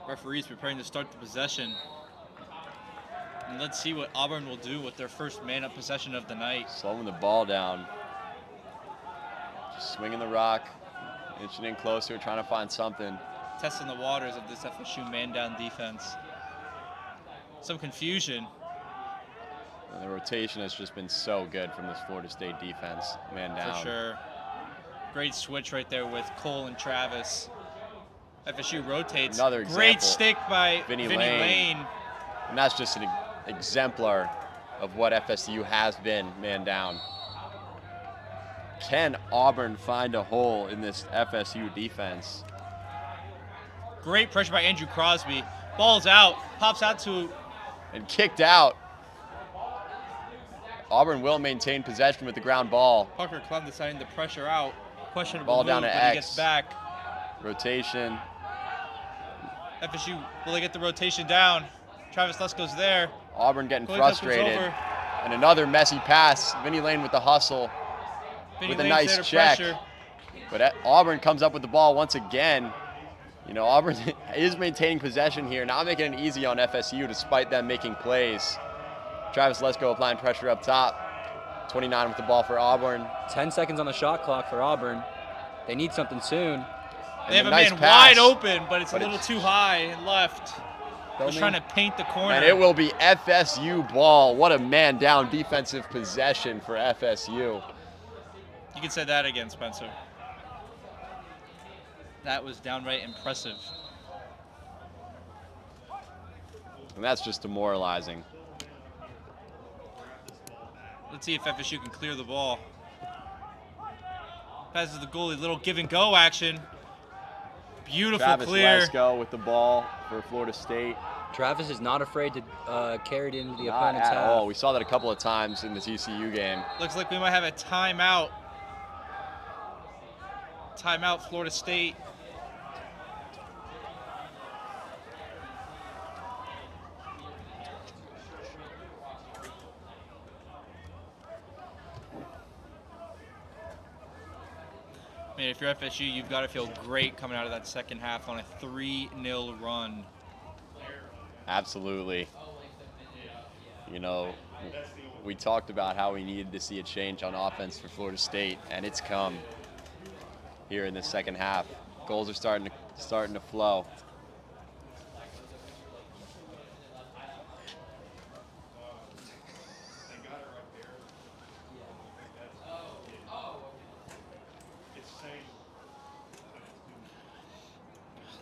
Referees preparing to start the possession. And let's see what Auburn will do with their first man-up possession of the night. Slowing the ball down. Just swinging the rock, inching in closer, trying to find something. Testing the waters of this FSU man-down defense. Some confusion. And the rotation has just been so good from this Florida State defense. Man down. For sure. Great switch right there with Cole and Travis. FSU rotates. Another example. Great stick by Vinny Vinny Lane. And that's just an exemplar of what FSU has been man down. Can Auburn find a hole in this FSU defense? Great pressure by Andrew Crosby. Ball's out. Pops out to... And kicked out. Auburn will maintain possession with the ground ball. Parker Clem deciding to pressure out. Questionable Ball move, down to but X. he gets back. Rotation. FSU, will they get the rotation down? Travis Lesko's there. Auburn getting Coin toss goes frustrated. over. And another messy pass. Vinny Lane with the hustle. Vinny With a Lane's nice there to check. pressure. But Auburn comes up with the ball once again. Auburn is maintaining possession here, not making it easy on FSU despite them making plays. Travis Lesko applying pressure up top. 29 with the ball for Auburn. 10 seconds on the shot clock for Auburn. They need something soon. They have a nice man pass. wide open, but it's But a little too high and left. They're Bowman. trying to paint the corner. And it will be FSU ball. What a man down defensive possession for FSU. You can say that again, Spencer. That was downright impressive. And that's just demoralizing. Let's see if FSU can clear the ball. Passes the goalie, little give and go action. Beautiful Travis clear. Lesko with the ball for Florida State. Travis is not afraid to carry it into the Not opponent's at half. all. We saw that a couple of times in the TCU game. Looks like we might have a timeout. Timeout, Florida State. Man, if you're FSU, you've got to feel great coming out of that second half on a 3-0 run. Absolutely. You know, we talked about how we needed to see a change on offense for Florida State, and it's come here in the second half. Goals are starting to flow.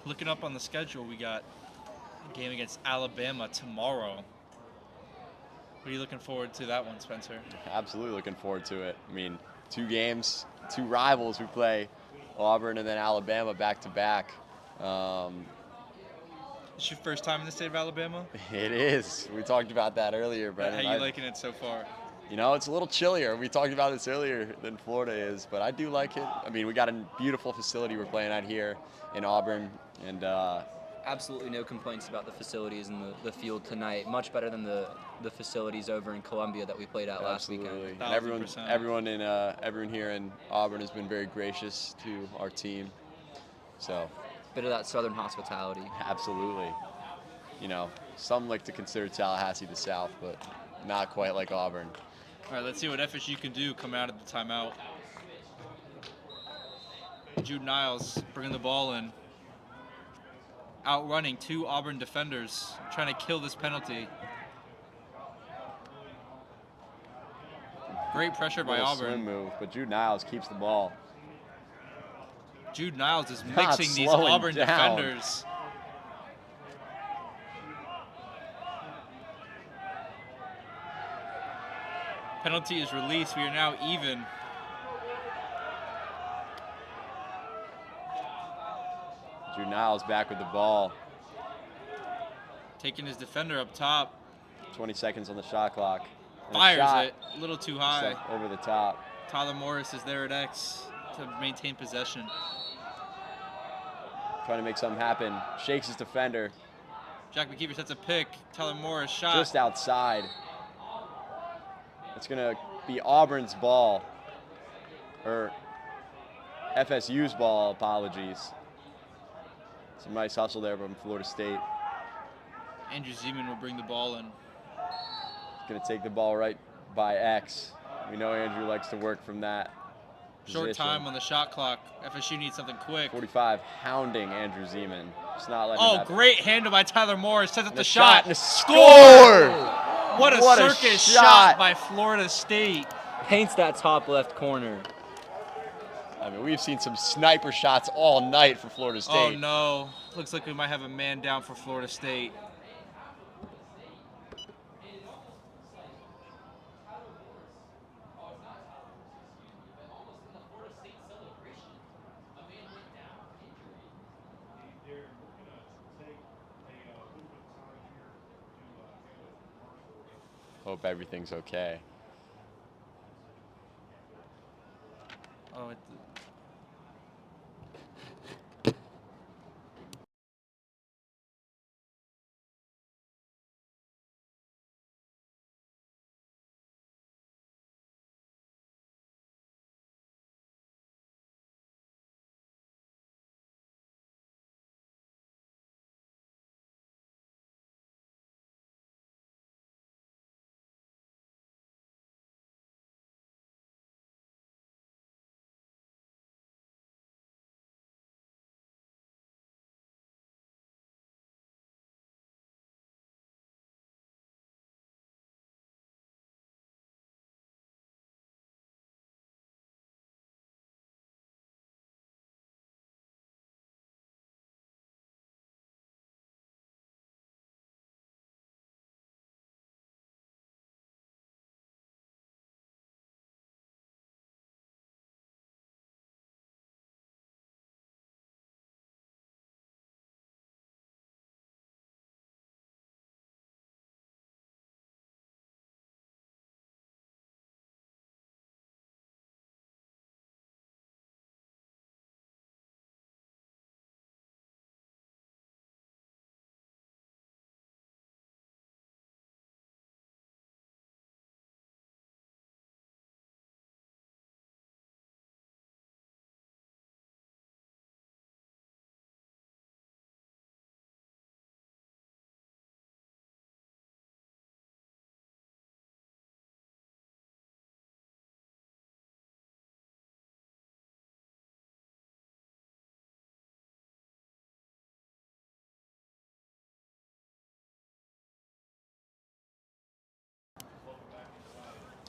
Looking up on the schedule, we got a game against Alabama tomorrow. What are you looking forward to that one, Spencer? Absolutely looking forward to it. I mean, 2 games, 2 rivals who play Auburn and then Alabama back to back. It's your first time in the state of Alabama? It is. We talked about that earlier, How Brendan. you liking it so far? You know, it's a little chillier. We talked about this earlier than Florida is, but I do like it. I mean, we got a beautiful facility we're playing at here in Auburn, and Absolutely no complaints about the facilities and the field tonight. Much better than the facilities over in Columbia that we played at last absolutely. weekend. And everyone 1000%. everyone here in Auburn has been very gracious to our team. So, Bit of that southern hospitality. absolutely. You know, some like to consider Tallahassee the South, but not quite like Auburn. All right, let's see what FSU can do coming out of the timeout. Jude Niles bringing the ball in. Outrunning 2 Auburn defenders, trying to kill this penalty. Great pressure by Little Auburn. swim move, but Jude Niles keeps the ball. Jude Niles is Not mixing these slowing Auburn down. defenders. Penalty is released. We are now even. Jude Niles back with the ball. Taking his defender up top. 20 seconds on the shot clock. And a Fires shot it. A little too just high. like over the top. Tyler Morris is there at X to maintain possession. Trying to make something happen. Shakes his defender. Jack McKeever sets a pick. Tyler Morris shot. Just outside. It's going to be Auburn's ball. Or FSU's ball, apologies. Some nice hustle there from Florida State. Andrew Zeman will bring the ball in. Going to take the ball right by X. We know Andrew likes to work from that Short position. time on the shot clock. FSU needs something quick. 45 hounding Andrew Zeman. Just not letting Oh, that. great handle by Tyler Morris. Sets up And the a shot. and a score! What a What a circus shot. shot by Florida State. Paints that top left corner. I mean, we've seen some sniper shots all night for Florida State. Oh, no. Looks like we might have a man down for Florida State. Hope everything's okay. Oh, it,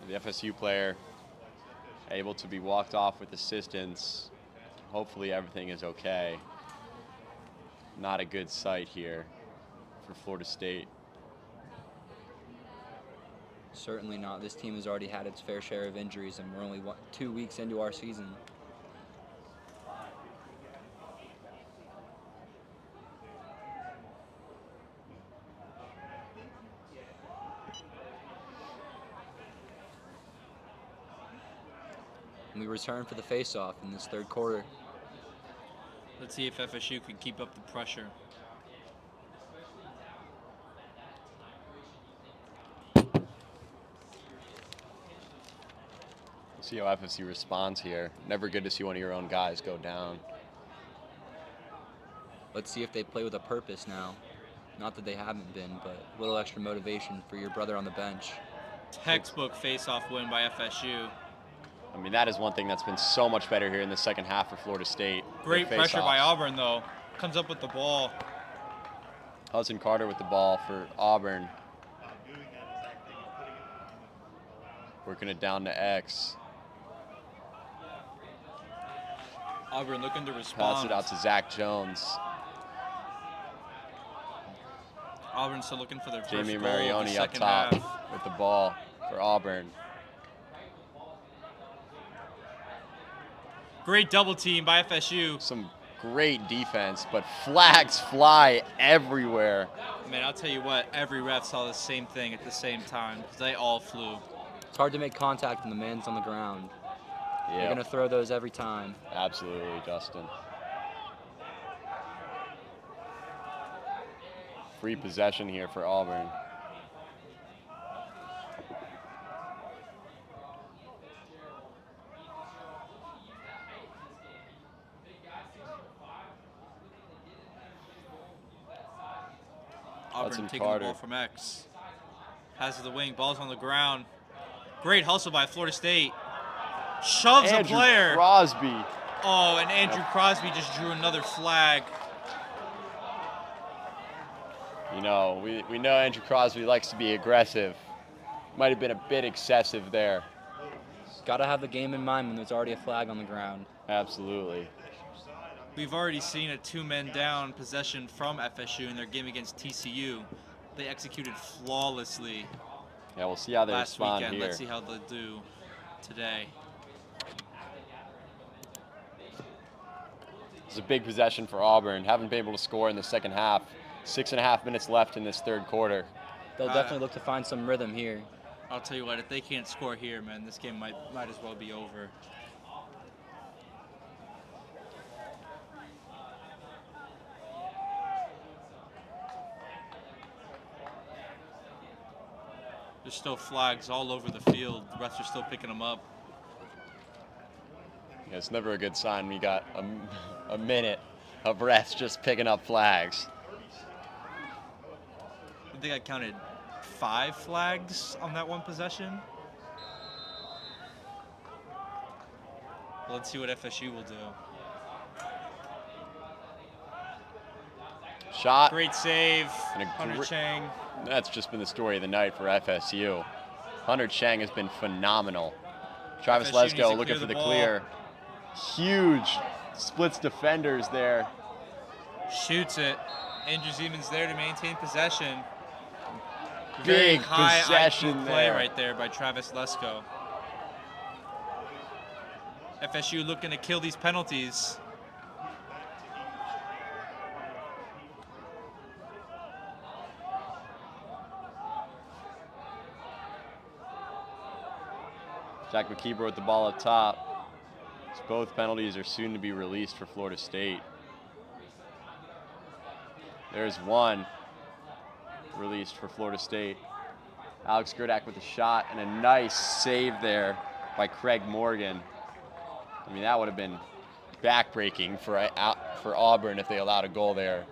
The FSU player able to be walked off with assistance. Hopefully everything is okay. Not a good sight here for Florida State. Certainly not. This team has already had its fair share of injuries, and we're only 2 weeks into our season. And we return for the face-off in this third quarter. Let's see if FSU can keep up the pressure. See how FSU responds here. Never good to see one of your own guys go down. Let's see if they play with a purpose now. Not that they haven't been, but a little extra motivation for your brother on the bench. Textbook face-off win by FSU. I mean, that is one thing that's been so much better here in the second half for Florida State. Great Their pressure by face-offs. Auburn, though. Comes up with the ball. Hudson Carter with the ball for Auburn. Working it down to X. Auburn looking to Pass respond. it out to Zach Jones. Auburn still looking for their first Jamie goal of the Marioni up second top half. with the ball for Auburn. Great double team by FSU. Some great defense, but flags fly everywhere. Man, I'll tell you what, every ref saw the same thing at the same time because they all flew. It's hard to make contact when the man's on the ground. They're Yeah, going to throw those every time. absolutely, Justin. Free possession here for Auburn. Auburn Hudson taking Carter. the ball from X. Passes the wing, ball's on the ground. Great hustle by Florida State. Shoves Andrew a player. Crosby. Oh, and Andrew Crosby just drew another flag. You know, we know Andrew Crosby likes to be aggressive. Might have been a bit excessive there. Got to have the game in mind when there's already a flag on the ground. Absolutely. We've already seen a two-men down possession from FSU in their game against TCU. They executed flawlessly Yeah, we'll see how they last respond weekend. here. Let's see how they do today. It's a big possession for Auburn. Haven't been able to score in the second half. 6.5 minutes left in this third quarter. They'll definitely look to find some rhythm here. I'll tell you what, if they can't score here, man, this game might as well be over. There's still flags all over the field. The refs are still picking them up. Yeah, it's never a good sign when you got a minute of refs just picking up flags. I think I counted 5 flags on that one possession. Let's see what FSU will do. Shot. Great save, And a Hunter gr- Chang. That's just been the story of the night for FSU. Hunter Chang has been phenomenal. Travis FSU needs to Lesko looking clear for the the ball. clear. Huge splits defenders there. Shoots it. Andrew Siemens there to maintain possession. Big high possession IQ play there. right there by Travis Lesko. FSU looking to kill these penalties. Jack McKeever with the ball up top. So both penalties are soon to be released for Florida State. There's one released for Florida State. Alex Gerdak with a shot and a nice save there by Craig Morgan. I mean, that would have been backbreaking for Auburn if they allowed a goal there.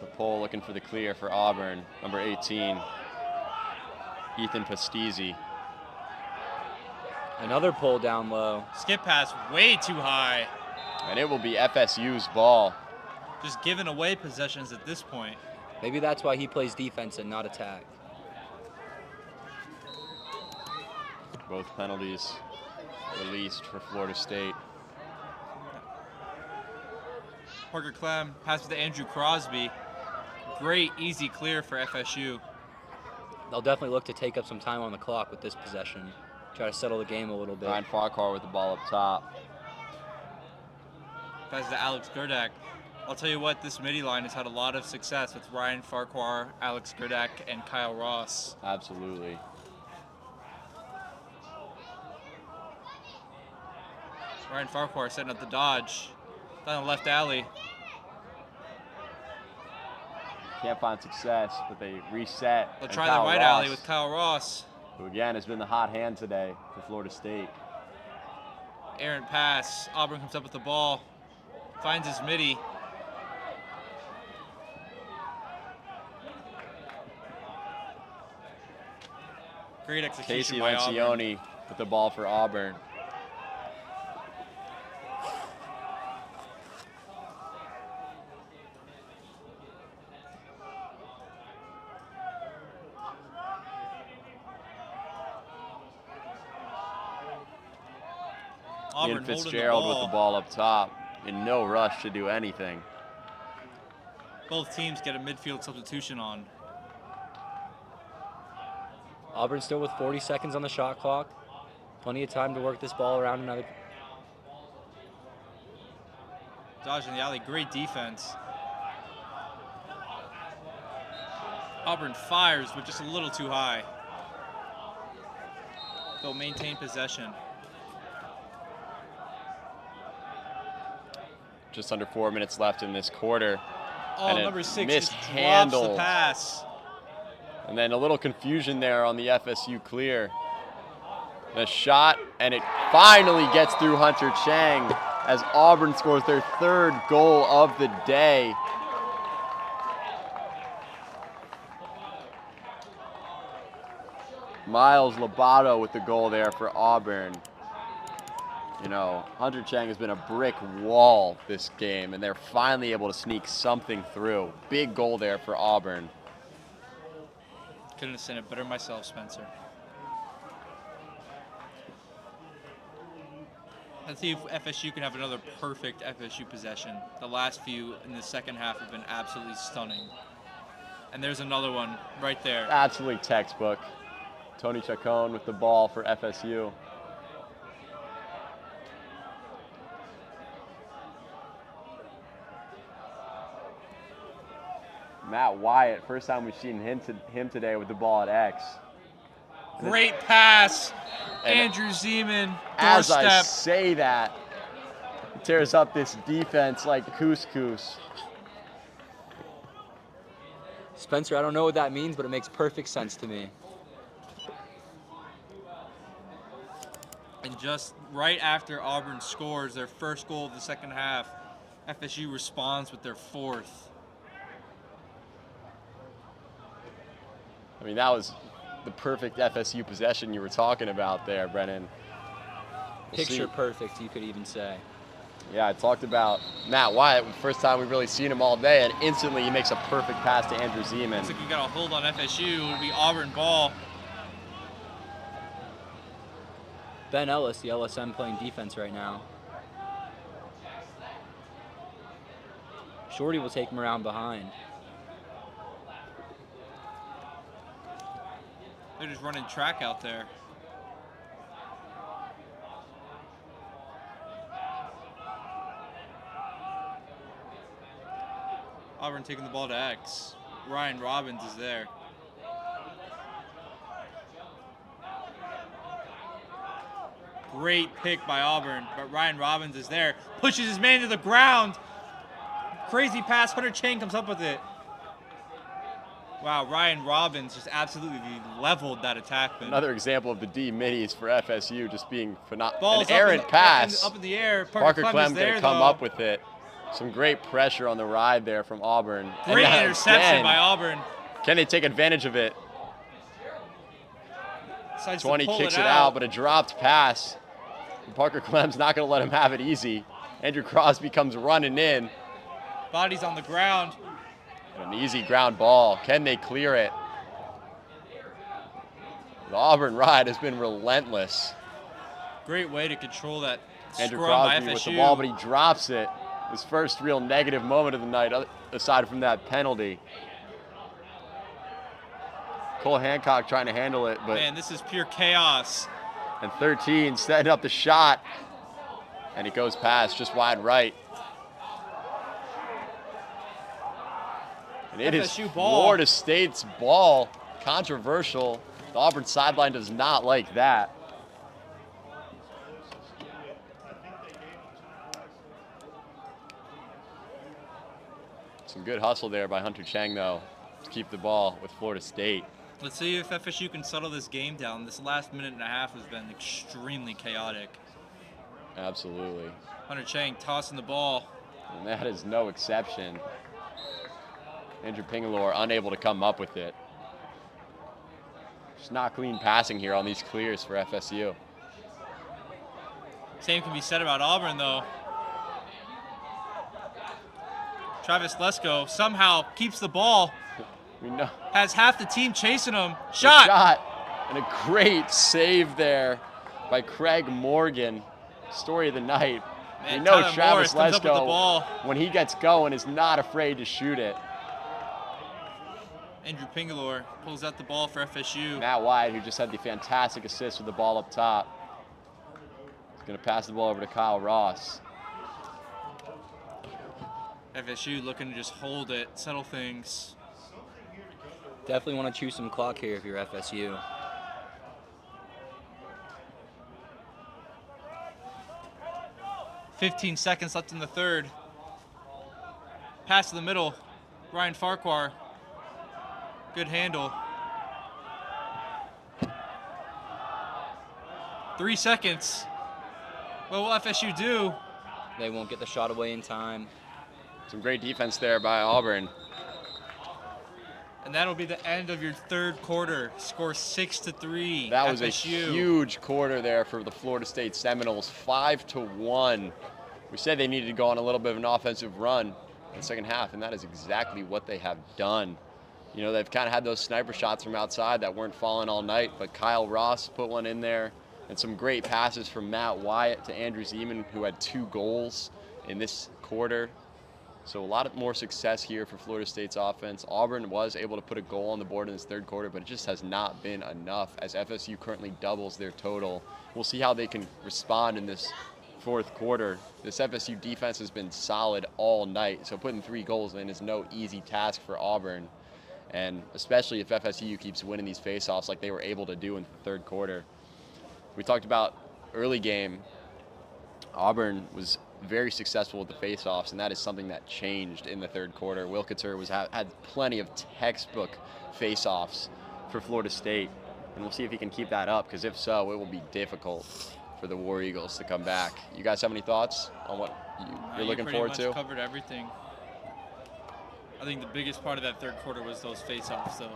The pole looking for the clear for Auburn, number 18, Ethan Pastizzi. Another pull down low. Skip pass way too high. And it will be FSU's ball. Just giving away possessions at this point. Maybe that's why he plays defense and not attack. Both penalties released for Florida State. Parker Clem passes to Andrew Crosby. Great, easy clear for FSU. They'll definitely look to take up some time on the clock with this possession. Try to settle the game a little bit. Ryan Farquhar with the ball up top. Passes to Alex Gerdak. I'll tell you what, this midi line has had a lot of success with Ryan Farquhar, Alex Gerdak, and Kyle Ross. Absolutely. Ryan Farquhar setting up the dodge. Down the left alley. Can't find success, but they reset. They'll And try Kyle the right Ross, alley with Kyle Ross. who again has been the hot hand today for Florida State. Errant pass. Auburn comes up with the ball. Finds his midi. Great execution Casey by Auburn. Lencioni with the ball for Auburn. Auburn Ian holding Fitzgerald the with ball. the ball up top, in no rush to do anything. Both teams get a midfield substitution on. Auburn still with 40 seconds on the shot clock. Plenty of time to work this ball around another. Dodge in the alley, great defense. Auburn fires, but just a little too high. They'll maintain possession. Just under 4 minutes left in this quarter. Oh, And a number 6 just drops the mishandled. pass. And then a little confusion there on the FSU clear. The shot, and it finally gets through Hunter Chang as Auburn scores their third goal of the day. Miles Lobato with the goal there for Auburn. You know, Hunter Chang has been a brick wall this game, and they're finally able to sneak something through. Big goal there for Auburn. Couldn't have said it better myself, Spencer. Let's see if FSU can have another perfect FSU possession. The last few in the second half have been absolutely stunning. And there's another one right there. Absolutely textbook. Tony Chacon with the ball for FSU. Matt Wyatt, first time we've seen him today with the ball at X. Great pass. And Andrew Zeman, As I doorstep. say that, he tears up this defense like couscous. Spencer, I don't know what that means, but it makes perfect sense to me. And just right after Auburn scores their first goal of the second half, FSU responds with their fourth. I mean, that was the perfect FSU possession you were talking about there, Brennan. We'll Picture see. perfect, you could even say. Yeah, I talked about Matt Wyatt, the first time we've really seen him all day, and instantly he makes a perfect pass to Andrew Zeman. Looks like you got a hold on FSU. It'll be Auburn ball. Ben Ellis, the LSM playing defense right now. Shorty will take him around behind. They're just running track out there. Auburn taking the ball to X. Ryan Robbins is there. Great pick by Auburn, but Ryan Robbins is there. Pushes his man to the ground. Crazy pass. Hunter Chang comes up with it. Wow, Ryan Robbins just absolutely leveled that attackman. Another example of the D middies for FSU just being phenomenal. Ball's An errant pass. up in the air. Parker Clem Clem is there, going to come though. up with it. Some great pressure on the ride there from Auburn. And Great now interception again, by Auburn. Can they take advantage of it? Decides to 20 pull kicks it out, but a dropped pass. And Parker Clem's not going to let him have it easy. Andrew Crosby comes running in. Body's on the ground. An easy ground ball. Can they clear it? The Auburn ride has been relentless. Great way to control that Andrew scrum by Crosby FSU. with the ball, but he drops it. His first real negative moment of the night, aside from that penalty. Cole Hancock trying to handle it, but Man, this is pure chaos. and 13 setting up the shot, and it goes past just wide right. And it is FSU ball. Florida State's ball. Controversial. The Auburn sideline does not like that. Some good hustle there by Hunter Chang, though, to keep the ball with Florida State. Let's see if FSU can settle this game down. This last minute and a half has been extremely chaotic. Absolutely. Hunter Chang tossing the ball. And that is no exception. Andrew Pingalore unable to come up with it. Just not clean passing here on these clears for FSU. Same can be said about Auburn, though. Travis Lesko somehow keeps the ball. We know. Has half the team chasing him. The Shot! shot. And a great save there by Craig Morgan. Story of the night. Man, we know Tyler Travis Morris comes up with the ball. Lesko, when he gets going, is not afraid to shoot it. Andrew Pingalore pulls out the ball for FSU. Matt Wyatt, who just had the fantastic assist with the ball up top, is going to pass the ball over to Kyle Ross. FSU looking to just hold it, settle things. Definitely want to chew some clock here if you're FSU. .15 seconds left in the third. Pass to the middle. Ryan Farquhar. Good handle. 3 seconds. What will FSU do? They won't get the shot away in time. Some great defense there by Auburn. And that'll be the end of your third quarter. Score 6-3. That was FSU. a huge quarter there for the Florida State Seminoles, 5-1. We said they needed to go on a little bit of an offensive run in the second half, and that is exactly what they have done. You know, they've kind of had those sniper shots from outside that weren't falling all night, but Kyle Ross put one in there, and some great passes from Matt Wyatt to Andrew Zeman, who had 2 goals in this quarter. So a lot more success here for Florida State's offense. Auburn was able to put a goal on the board in this third quarter, but it just has not been enough as FSU currently doubles their total. We'll see how they can respond in this fourth quarter. This FSU defense has been solid all night, so putting 3 goals in is no easy task for Auburn, and especially if FSU keeps winning these faceoffs like they were able to do in the third quarter. We talked about early game. Auburn was very successful with the faceoffs, and that is something that changed in the third quarter. Wilkitzer had plenty of textbook faceoffs for Florida State, and we'll see if he can keep that up, because if so, it will be difficult for the War Eagles to come back. You guys have any thoughts on what you're looking forward to? You covered everything. I think the biggest part of that third quarter was those faceoffs, though.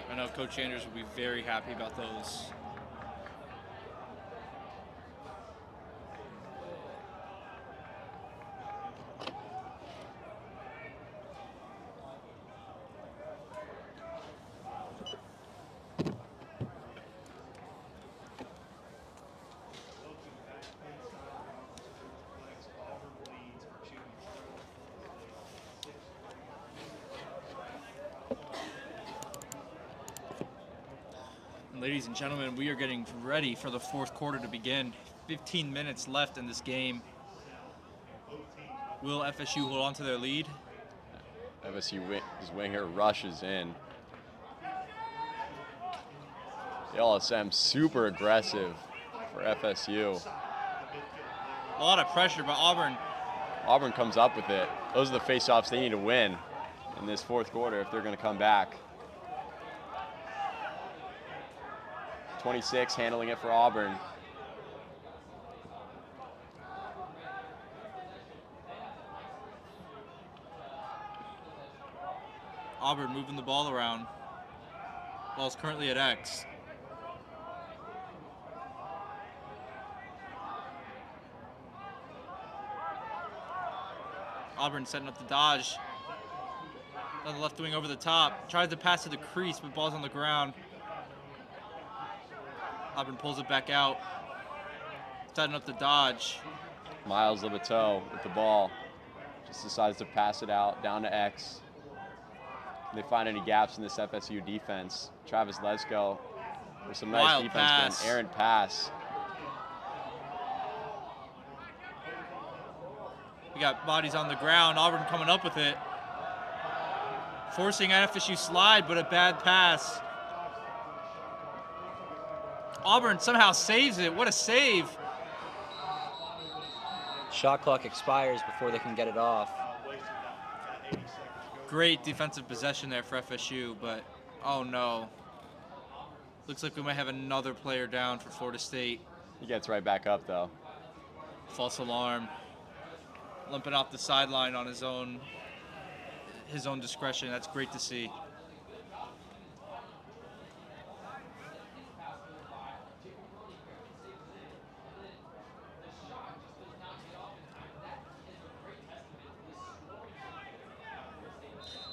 I know Coach Andrews will be very happy about those. Ladies and gentlemen, we are getting ready for the fourth quarter to begin. 15 minutes left in this game. Will FSU hold on to their lead? FSU's winger rushes in. The LSM super aggressive for FSU. A lot of pressure by Auburn. Auburn comes up with it. Those are the faceoffs they need to win in this fourth quarter if they're going to come back. 26 handling it for Auburn. Auburn moving the ball around. Ball's currently at X. Auburn setting up the dodge. On the left wing over the top. Tries to pass to the crease, but ball's on the ground. Auburn pulls it back out. Setting up the dodge. Miles Libateau with the ball. Just decides to pass it out down to X. Can they find any gaps in this FSU defense? Travis Lesko with some nice Wild defense, pass. but an errant pass. We got bodies on the ground. Auburn coming up with it. Forcing an FSU slide, but a bad pass. Auburn somehow saves it. What a save. Shot clock expires before they can get it off. Great defensive possession there for FSU, but oh no. Looks like we might have another player down for Florida State. He gets right back up, though. False alarm. Limping off the sideline on his own discretion. That's great to see.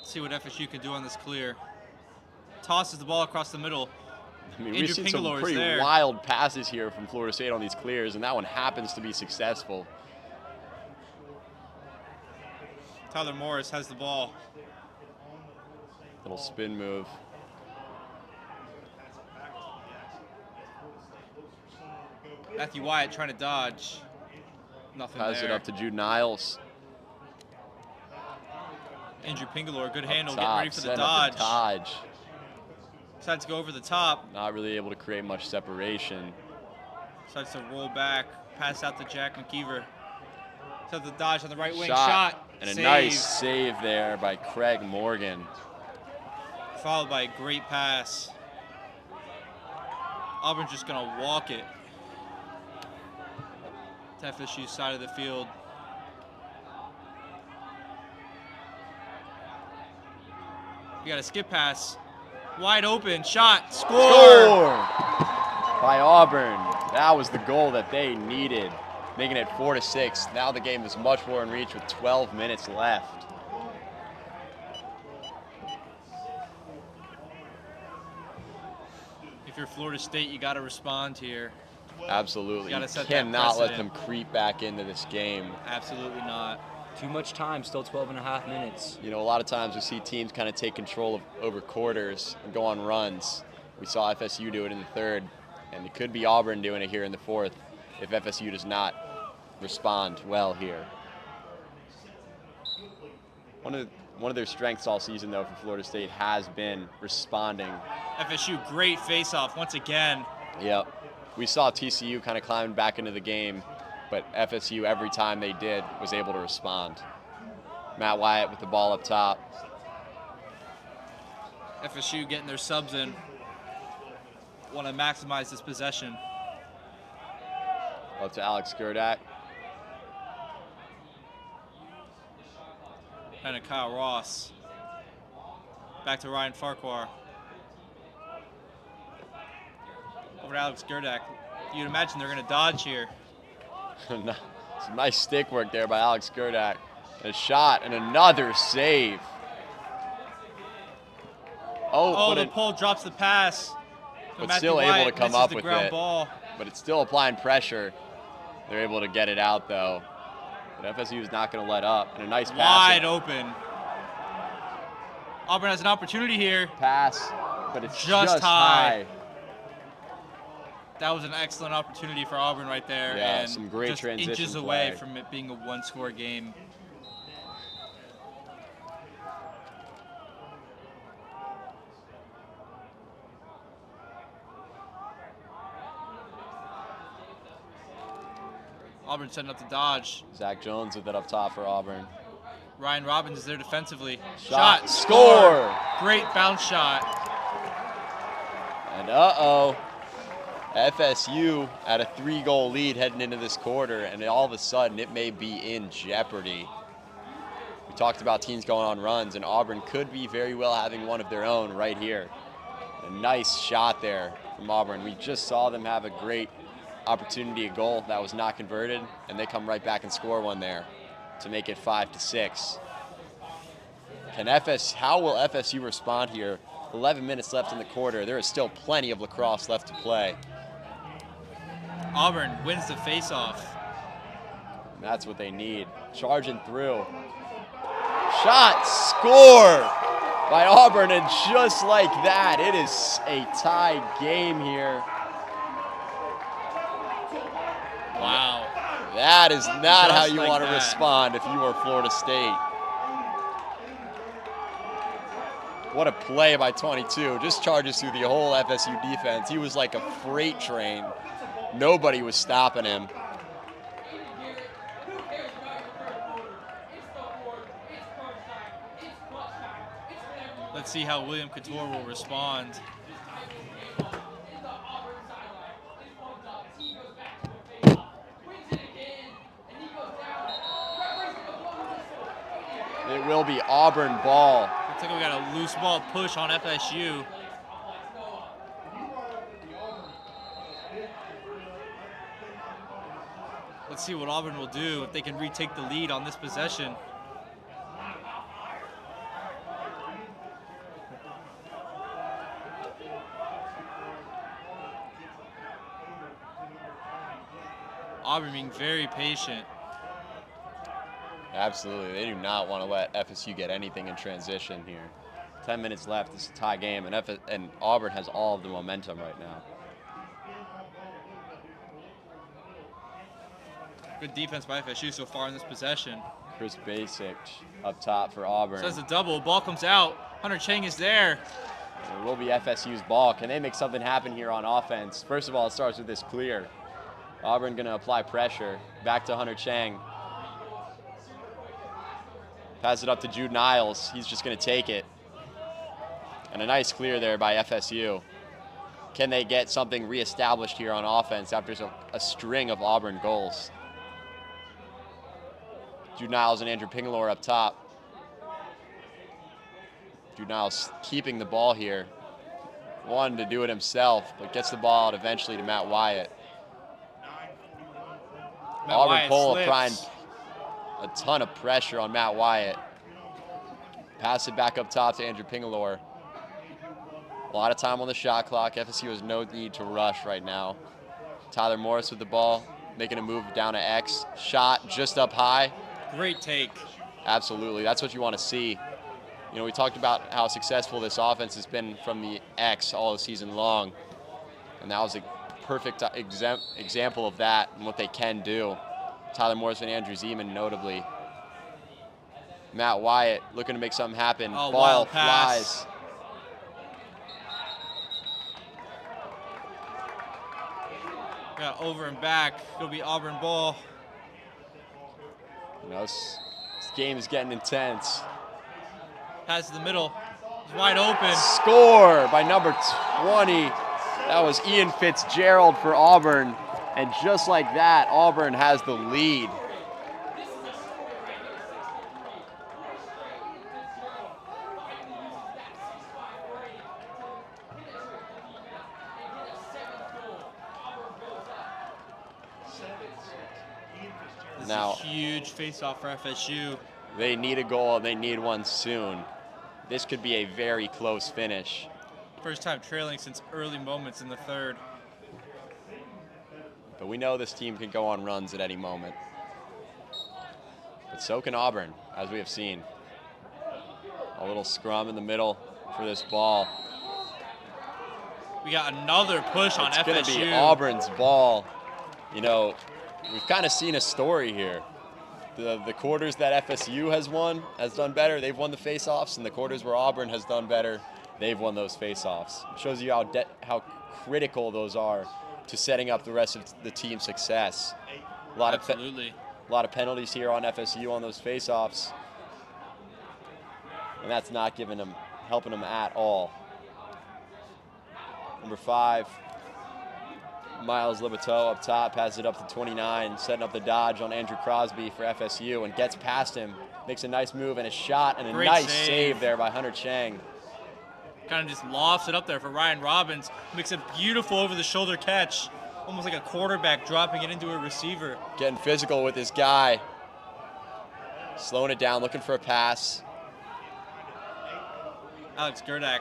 See what FSU can do on this clear. Tosses the ball across the middle. I mean, Andrew we've seen some Pingalore is pretty there. wild passes here from Florida State on these clears, and that one happens to be successful. Tyler Morris has the ball. Little spin move. Matthew Wyatt trying to dodge. Nothing Passes there. it up to Jude Niles. Andrew Pingalore, good Up handle, top, getting ready for the setting up dodge. dodge. Decides to go over the top. Not really able to create much separation. Decides to roll back, pass out to Jack McKeever. Sets the dodge on the right wing. Shot. Shot. And a Save. nice save there by Craig Morgan. Followed by a great pass. Auburn's just going to walk it to FSU's side of the field. You got a skip pass. Wide open. Shot. Score. By Auburn. That was the goal that they needed, making it 4-6. Now the game is much more in reach with 12 minutes left. If you're Florida State, you got to respond here. Absolutely. Gotta You set that cannot let them precedent. creep back into this game. Absolutely not. Too much time, still 12 and a half minutes. You know, a lot of times we see teams kind of take control over quarters and go on runs. We saw FSU do it in the third, and it could be Auburn doing it here in the fourth if FSU does not respond well here. One of their strengths all season, though, for Florida State has been responding. FSU, great face-off once again. Yep. We saw TCU kind of climbing back into the game, but FSU, every time they did, was able to respond. Matt Wyatt with the ball up top. FSU getting their subs in. Want to maximize this possession. Up to Alex Gerdak. And a Kyle Ross. Back to Ryan Farquhar. Over to Alex Gerdak. You'd imagine they're going to dodge here. Some nice stick work there by Alex Gerdak. A shot and another save. Oh, but the pole drops the pass. but Matthew still able Wyatt to come misses up the with ground it. ball. But it's still applying pressure. They're able to get it out, though. But FSU is not going to let up. And a nice Wide pass. open. Auburn has an opportunity here. Pass, but it's Just just high. That was an excellent opportunity for Auburn right there. Yeah, and some great just transition inches away play. from it being a one-score game. Auburn setting up the dodge. Zach Jones with it up top for Auburn. Ryan Robbins is there defensively. Shot, score! Great bounce shot. And uh-oh, FSU at a 3-goal lead heading into this quarter, and all of a sudden it may be in jeopardy. We talked about teams going on runs, and Auburn could be very well having one of their own right here. A nice shot there from Auburn. We just saw them have a great opportunity, a goal that was not converted, and they come right back and score one there to make it 5-6. How will FSU respond here? 11 minutes left in the quarter. There is still plenty of lacrosse left to play. Auburn wins the faceoff. And that's what they need. Charging through. Shot, score by Auburn, and just like that, it is a tied game here. Wow. That is not how you like want to that. respond if you are Florida State. What a play by 22. Just charges through the whole FSU defense. He was like a freight train. Nobody was stopping him. Let's see how William Couture will respond. It will be Auburn ball. Looks like we got a loose ball push on FSU. Let's see what Auburn will do if they can retake the lead on this possession. Auburn being very patient. Absolutely. They do not want to let FSU get anything in transition here. 10 minutes left. This is a tie game, and Auburn has all of the momentum right now. Good defense by FSU so far in this possession. Chris Basic up top for Auburn. So that's a double. Ball comes out. Hunter Chang is there. It will be FSU's ball. Can they make something happen here on offense? First of all, it starts with this clear. Auburn going to apply pressure. Back to Hunter Chang. Pass it up to Jude Niles. He's just going to take it. And a nice clear there by FSU. Can they get something reestablished here on offense after a string of Auburn goals? Jude Niles and Andrew Pingalore up top. Jude Niles keeping the ball here. Wanted to do it himself, but gets the ball out eventually to Matt Wyatt. Auburn Cole applying a ton of pressure on Matt Wyatt. Pass it back up top to Andrew Pingalore. A lot of time on the shot clock. FSU has no need to rush right now. Tyler Morris with the ball, making a move down to X. Shot just up high. Great take. Absolutely. That's what you want to see. You know, we talked about how successful this offense has been from the X all the season long. And that was a perfect example of that and what they can do. Tyler Morris and Andrew Zeman notably. Matt Wyatt looking to make something happen. Oh, Ball wild pass. flies. Got over and back. It'll be Auburn ball. You know, this game is getting intense. Pass to the middle. It's wide open. Score by number 20. That was Ian Fitzgerald for Auburn. And just like that, Auburn has the lead. This Now, is a huge face-off for FSU. they need a goal, and they need one soon. This could be a very close finish. First time trailing since early moments in the third. But we know this team can go on runs at any moment. But so can Auburn, as we have seen. A little scrum in the middle for this ball. We got another push on It's FSU. going to be Auburn's ball. You know, we've kind of seen a story here. The quarters that FSU has done better. They've won the face-offs, and the quarters where Auburn has done better, they've won those face-offs. It shows you how critical those are to setting up the rest of the team's success. Absolutely. A lot of penalties here on FSU on those face-offs, and that's not helping them at all. Number 5, Miles Libateau up top, passes it up to 29, setting up the dodge on Andrew Crosby for FSU, and gets past him. Makes a nice move and a shot, and a Great nice save. save there by Hunter Chang. Kind of just lofts it up there for Ryan Robbins. Makes a beautiful over-the-shoulder catch. Almost like a quarterback dropping it into a receiver. Getting physical with this guy. Slowing it down, looking for a pass. Alex Gerdak.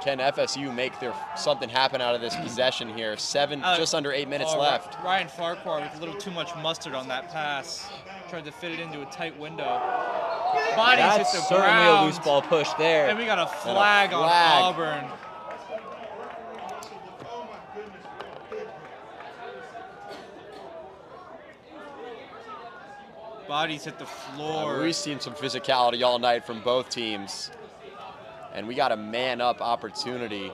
Can FSU make something happen out of this possession here? Just under 8 minutes Oh, left. Ryan Farquhar with a little too much mustard on that pass. Tried to fit it into a tight window. Bodies hit That's the certainly ground. a loose ball push there. And we got a flag on Auburn. Bodies hit the floor. We've seen some physicality all night from both teams. And we got a man-up opportunity.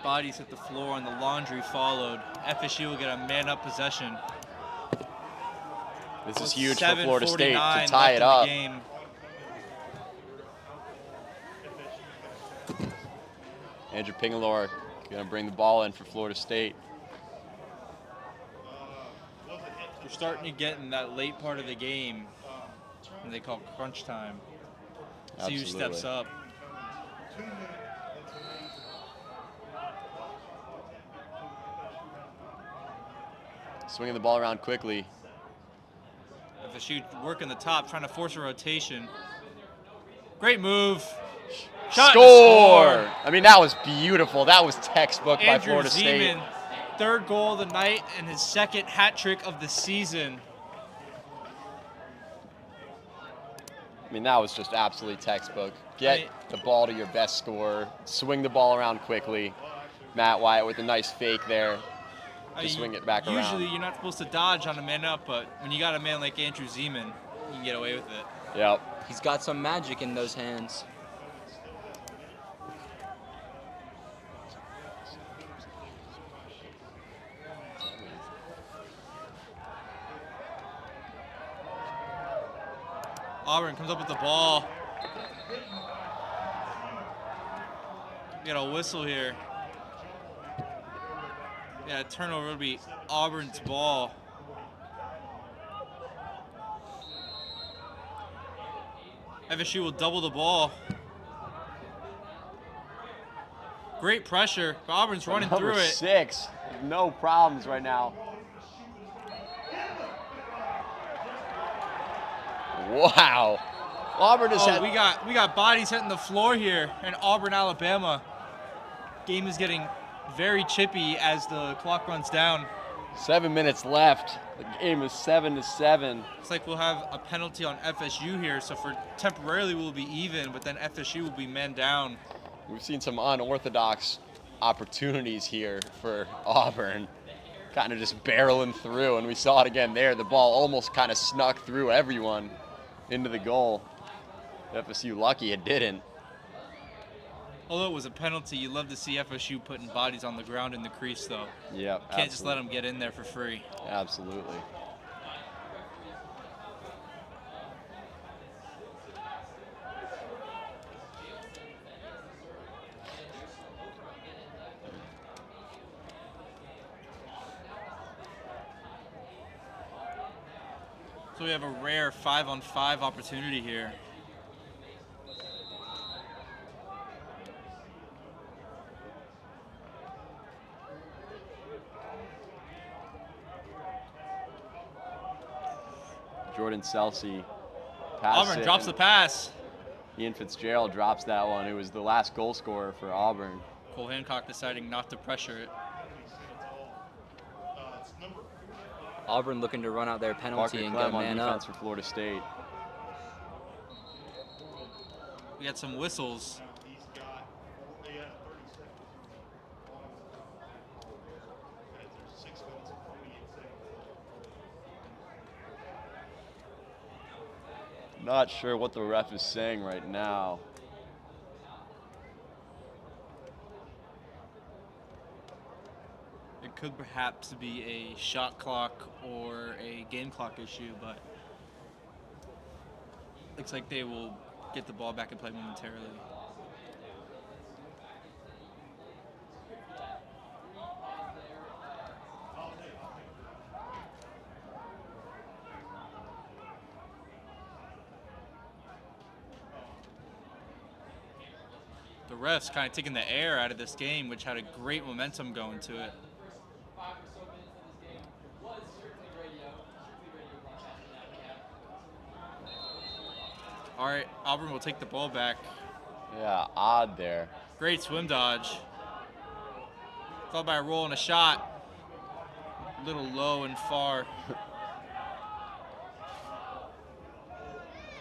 Bodies hit the floor and the laundry followed. FSU will get a man-up possession. This is huge for Florida State to tie it up. Andrew Pingalore going to bring the ball in for Florida State. We're starting to get in that late part of the game, and they call crunch time. See who steps up. Swinging the ball around quickly. FSU working the top, trying to force a rotation. Great move. Shot Score! I mean, that was beautiful. That was textbook by Florida State. Zeman, third goal of the night and his second hat trick of the season. I mean, that was just absolutely textbook. Get the ball to your best scorer. Swing the ball around quickly. Matt Wyatt with a nice fake there. Just swing it back around. Usually you're not supposed to dodge on a man up, but when you got a man like Andrew Zeman, you can get away with it. Yep. He's got some magic in those hands. Auburn comes up with the ball. We got a whistle here. Yeah, a turnover will be Auburn's ball. FSU will double the ball. Great pressure, but Auburn's running through it. Number 6, no problems right now. Wow. Auburn has had... we got bodies hitting the floor here in Auburn, Alabama. Game is getting very chippy as the clock runs down. 7 minutes left. The game is 7-7. It's like we'll have a penalty on FSU here, so for temporarily we'll be even, but then FSU will be man down. We've seen some unorthodox opportunities here for Auburn. Kind of just barreling through, and we saw it again there. The ball almost kind of snuck through everyone into the goal. FSU lucky it didn't. Although it was a penalty, you love to see FSU putting bodies on the ground in the crease, though. Yep. Can't just let them get in there for free. Absolutely. So we have a rare 5-on-5 opportunity here. Jordan Selsey. Auburn drops the pass. Ian Fitzgerald drops that one. It was the last goal scorer for Auburn. Cole Hancock deciding not to pressure it. Auburn looking to run out their penalty Parker and Clem get a on man defense up. for Florida State. We got some whistles. Not sure what the ref is saying right now. It could perhaps be a shot clock or a game clock issue, but looks like they will get the ball back in play momentarily. The refs kind of taking the air out of this game, which had a great momentum going to it. All right, Auburn will take the ball back. Yeah, odd there. Great swim dodge. Followed by a roll and a shot. A little low and far.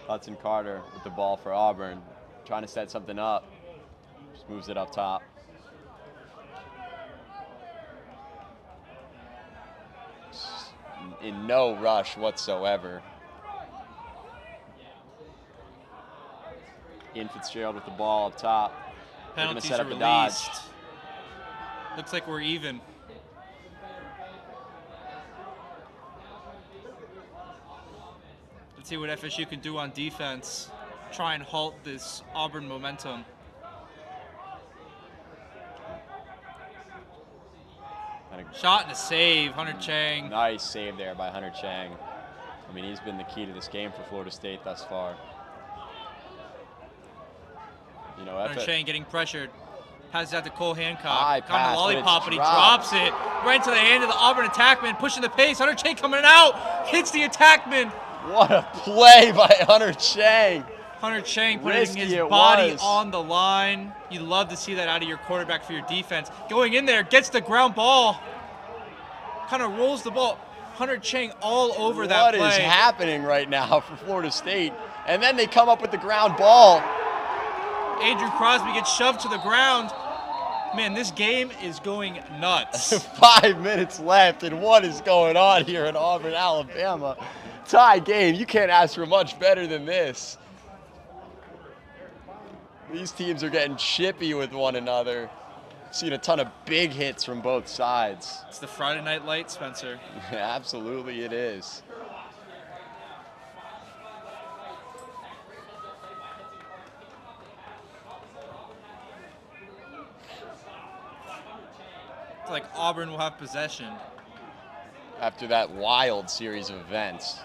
Hudson Carter with the ball for Auburn, trying to set something up. Just moves it up top. In no rush whatsoever. Ian Fitzgerald with the ball up top. They're going to Penalties set are up a dodge. released. Looks like we're even. Let's see what FSU can do on defense. Try and halt this Auburn momentum. Shot and a save, Hunter Chang. Nice save there by Hunter Chang. I mean, he's been the key to this game for Florida State thus far. You know, Hunter Chang getting pressured. Passes out to Cole Hancock. High Got pass, the lollipop, but but he dropped. drops it right into the hand of the Auburn attackman, pushing the pace. Hunter Chang coming out, hits the attackman. What a play by Hunter Chang. Hunter Chang putting Risky his it body was. on the line. You love to see that out of your quarterback for your defense. Going in there, gets the ground ball. Kind of rolls the ball. Hunter Chang all over that play. What is happening right now for Florida State? And then they come up with the ground ball. Andrew Crosby gets shoved to the ground. Man, this game is going nuts. 5 minutes left, and what is going on here in Auburn, Alabama? Tie game. You can't ask for much better than this. These teams are getting chippy with one another. Seen a ton of big hits from both sides. It's the Friday Night Light, Spencer. Absolutely it is. It's like Auburn will have possession. After that wild series of events.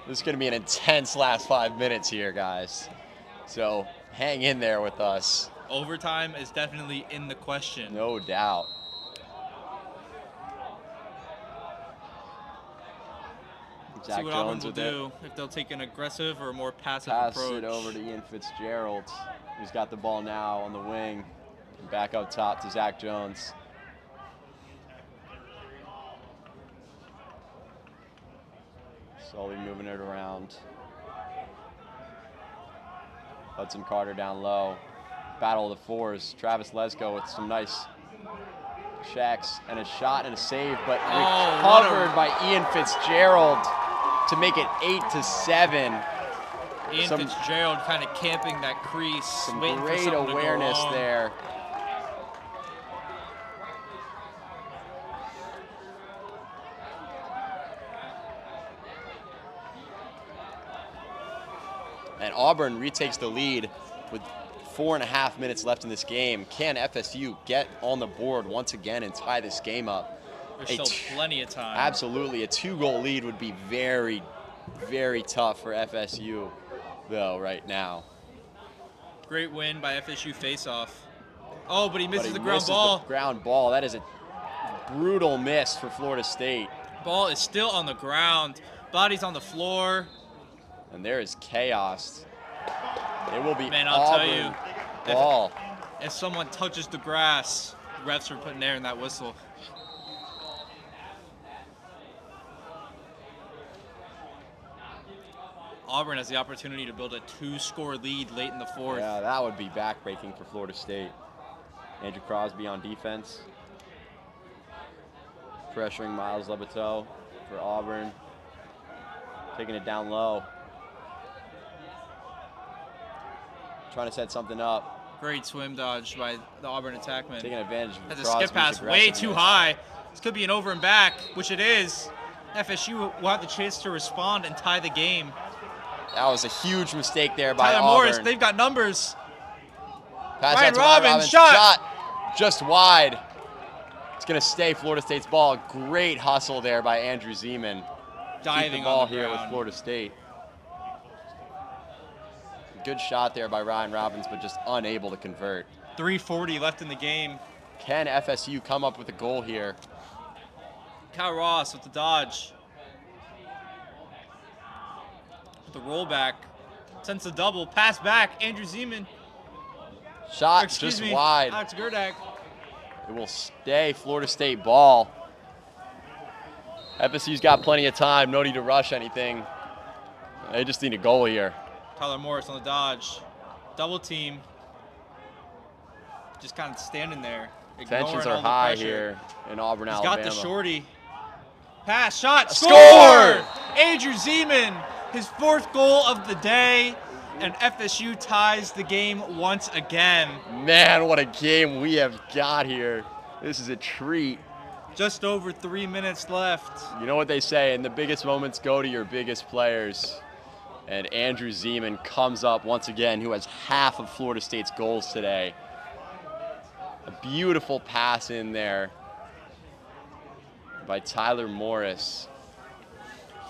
This is going to be an intense last 5 minutes here, guys. So hang in there with us. Overtime is definitely in the question. No doubt. Zach See what Auburn Jones will with it. do, if they'll take an aggressive or a more passive Pass approach. it over to Ian Fitzgerald, who's got the ball now on the wing. And back up top to Zach Jones. Slowly moving it around. Hudson Carter down low. Battle of the fours. Travis Lesko with some nice checks and a shot and a save, but recovered by Ian Fitzgerald to make it 8-7. Ian Fitzgerald kind of camping that crease, Some waiting for great something awareness to go wrong. there. And Auburn retakes the lead with 4.5 minutes left in this game. Can FSU get on the board once again and tie this game up? There's still plenty of time. Absolutely. A 2-goal lead would be very, very tough for FSU, though, right now. Great win by FSU face-off. Oh, but he misses the ground misses ball. The ground ball. That is a brutal miss for Florida State. Ball is still on the ground. Body's on the floor. And there is chaos. It will be Man, I'll tell Auburn you, ball. If someone touches the grass, refs are putting air in that whistle. Auburn has the opportunity to build a 2-score lead late in the fourth. Yeah, that would be backbreaking for Florida State. Andrew Crosby on defense. Pressuring Miles Lebateau for Auburn. Taking it down low. Trying to set something up. Great swim dodge by the Auburn attackman. Taking advantage of Has a Crosby's skip pass way too aggressiveness. high. This could be an over and back, which it is. FSU will have the chance to respond and tie the game. That was a huge mistake there by Tyler Auburn. Morris, they've got numbers. Pass Ryan out to Ryan Robbins, Shot just wide. It's going to stay Florida State's ball. Great hustle there by Andrew Zeman. Diving Keep the ball on the here with ground. Florida State. Good shot there by Ryan Robbins, but just unable to convert. 3:40 left in the game. Can FSU come up with a goal here? Kyle Ross with the dodge. With the rollback. Sends the double. Pass back. Andrew Zeman. Shot Excuse just me, wide. Alex Gerdak. It will stay Florida State ball. FSU's got plenty of time. No need to rush anything. They just need a goal here. Tyler Morris on the dodge. Double team. Just kind of standing there. Tensions ignoring are all the high pressure. here in Auburn, He's Alabama. got the shorty. Pass, shot, Score! Andrew Zeman, his 4th goal of the day, and FSU ties the game once again. Man, what a game we have got here. This is a treat. Just over 3 minutes left. You know what they say, in the biggest moments, go to your biggest players. And Andrew Zeman comes up once again, who has half of Florida State's goals today. A beautiful pass in there by Tyler Morris.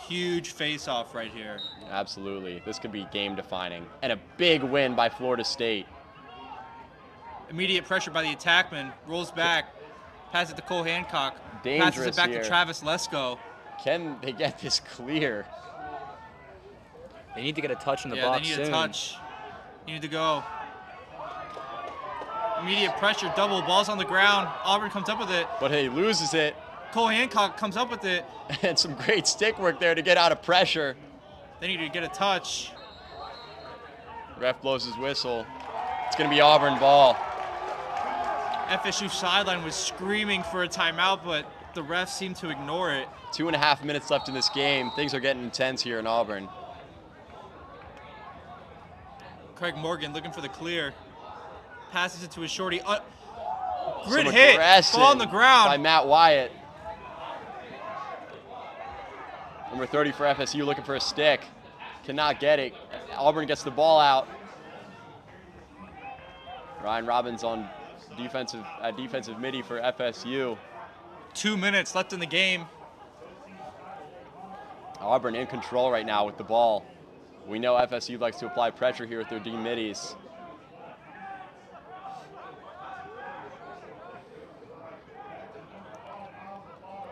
Huge face-off right here. Absolutely. This could be game-defining. And a big win by Florida State. Immediate pressure by the attackman. Rolls back. Passes it to Cole Hancock. Dangerous Passes it back here. to Travis Lesko. Can they get this clear? They need to get a touch in the Yeah, box they need soon. a touch. They need to go. Immediate pressure, double, ball's on the ground. Auburn comes up with it. But he loses it. Cole Hancock comes up with it. And some great stick work there to get out of pressure. They need to get a touch. Ref blows his whistle. It's going to be Auburn ball. FSU sideline was screaming for a timeout, but the refs seemed to ignore it. 2.5 minutes left in this game. Things are getting intense here in Auburn. Craig Morgan looking for the clear. Passes it to his shorty. Grid Some hit. aggression Ball on the ground. by Matt Wyatt. Number 30 for FSU looking for a stick. Cannot get it. Auburn gets the ball out. Ryan Robbins on defensive midi for FSU. 2 minutes left in the game. Auburn in control right now with the ball. We know FSU likes to apply pressure here with their D middies.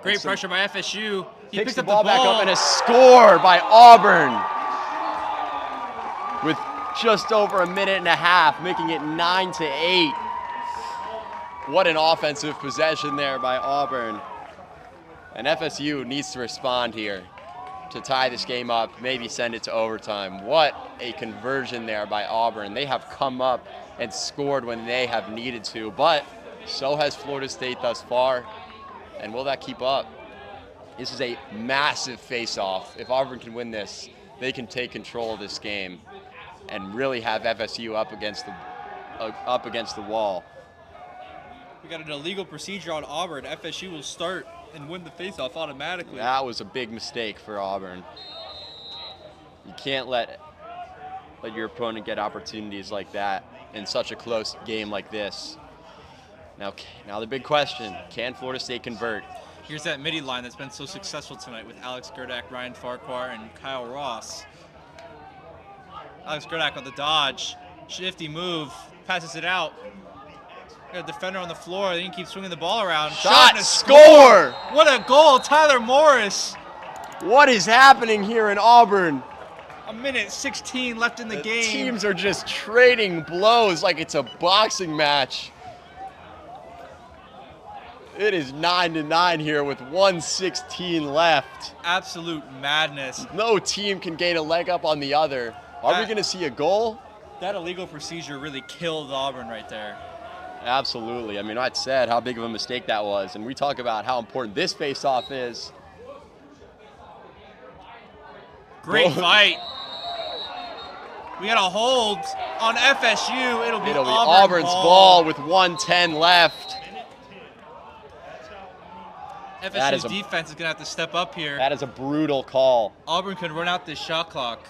Great pressure by FSU. He Picks picks the up ball the ball. back up and a score by Auburn. With just over a minute and a half, making it 9-8. What an offensive possession there by Auburn. And FSU needs to respond here to tie this game up, maybe send it to overtime. What a conversion there by Auburn. They have come up and scored when they have needed to, but so has Florida State thus far. And will that keep up? This is a massive face-off. If Auburn can win this, they can take control of this game and really have FSU up against the wall. We got an illegal procedure on Auburn. FSU will start and win the face-off automatically. That was a big mistake for Auburn. You can't let your opponent get opportunities like that in such a close game like this. Now the big question, can Florida State convert? Here's that midi line that's been so successful tonight with Alex Gerdak, Ryan Farquhar, and Kyle Ross. Alex Gerdak on the dodge. Shifty move. Passes it out. Got a defender on the floor. Then he keeps swinging the ball around. Shot, and a score! What a goal. Tyler Morris. What is happening here in Auburn? A minute 16 left in the game. Teams are just trading blows like it's a boxing match. It is 9-9 here with 1:16 left. Absolute madness. No team can gain a leg up on the other. Are we going to see a goal? That illegal procedure really killed Auburn right there. Absolutely. I mean, I said how big of a mistake that was, and we talk about how important this face-off is. Great fight. We got a hold on FSU. It'll be Auburn's ball with 1:10 left. FSU's defense is going to have to step up here. That is a brutal call. Auburn could run out this shot clock.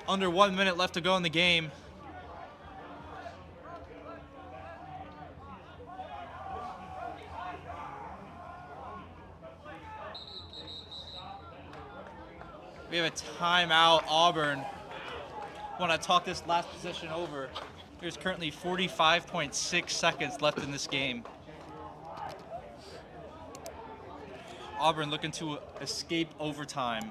Under 1 minute left to go in the game. We have a timeout, Auburn. When I talk this last possession over, there's currently 45.6 seconds left in this game. Auburn looking to escape overtime.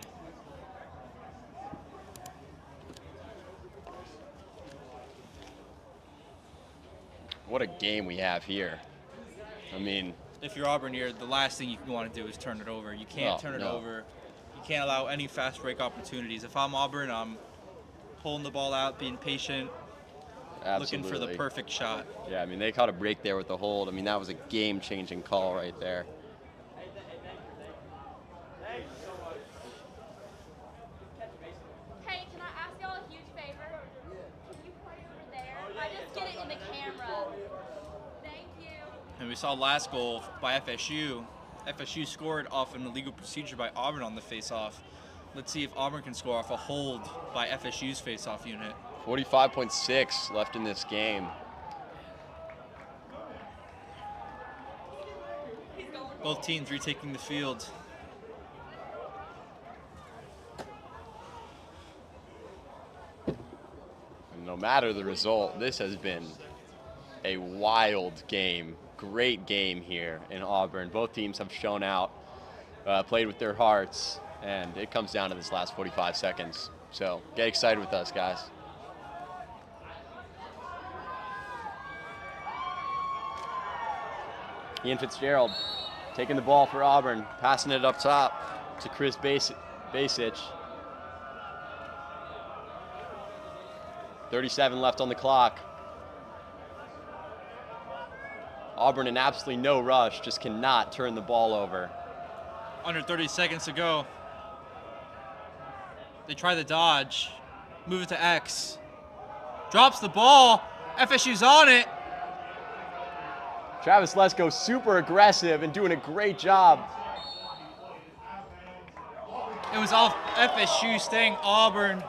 what a game we have here. I mean, If you're Auburn here, the last thing you want to do is turn it over. You can't turn it over. You can't allow any fast break opportunities. If I'm Auburn, I'm pulling the ball out, being patient, absolutely. looking for the perfect shot. Yeah, I mean, they caught a break there with the hold. I mean, that was a game-changing call right there. Hey, can I ask y'all a huge favor? Can you play over there? I just get it in the camera. Thank you. And we saw last goal by FSU. FSU scored off an illegal procedure by Auburn on the face-off. Let's see if Auburn can score off a hold by FSU's face-off unit. 45.6 left in this game. Both teams retaking the field. And no matter the result, this has been a wild game. Great game here in Auburn. Both teams have shown out, played with their hearts, and it comes down to this last 45 seconds. So get excited with us, guys. Ian Fitzgerald taking the ball for Auburn, passing it up top to Chris Basich. 37 left on the clock. Auburn in absolutely no rush, just cannot turn the ball over. Under 30 seconds to go. They try the dodge, move it to X. Drops the ball, FSU's on it. Travis Lesko super aggressive and doing a great job. It was off FSU, staying Auburn.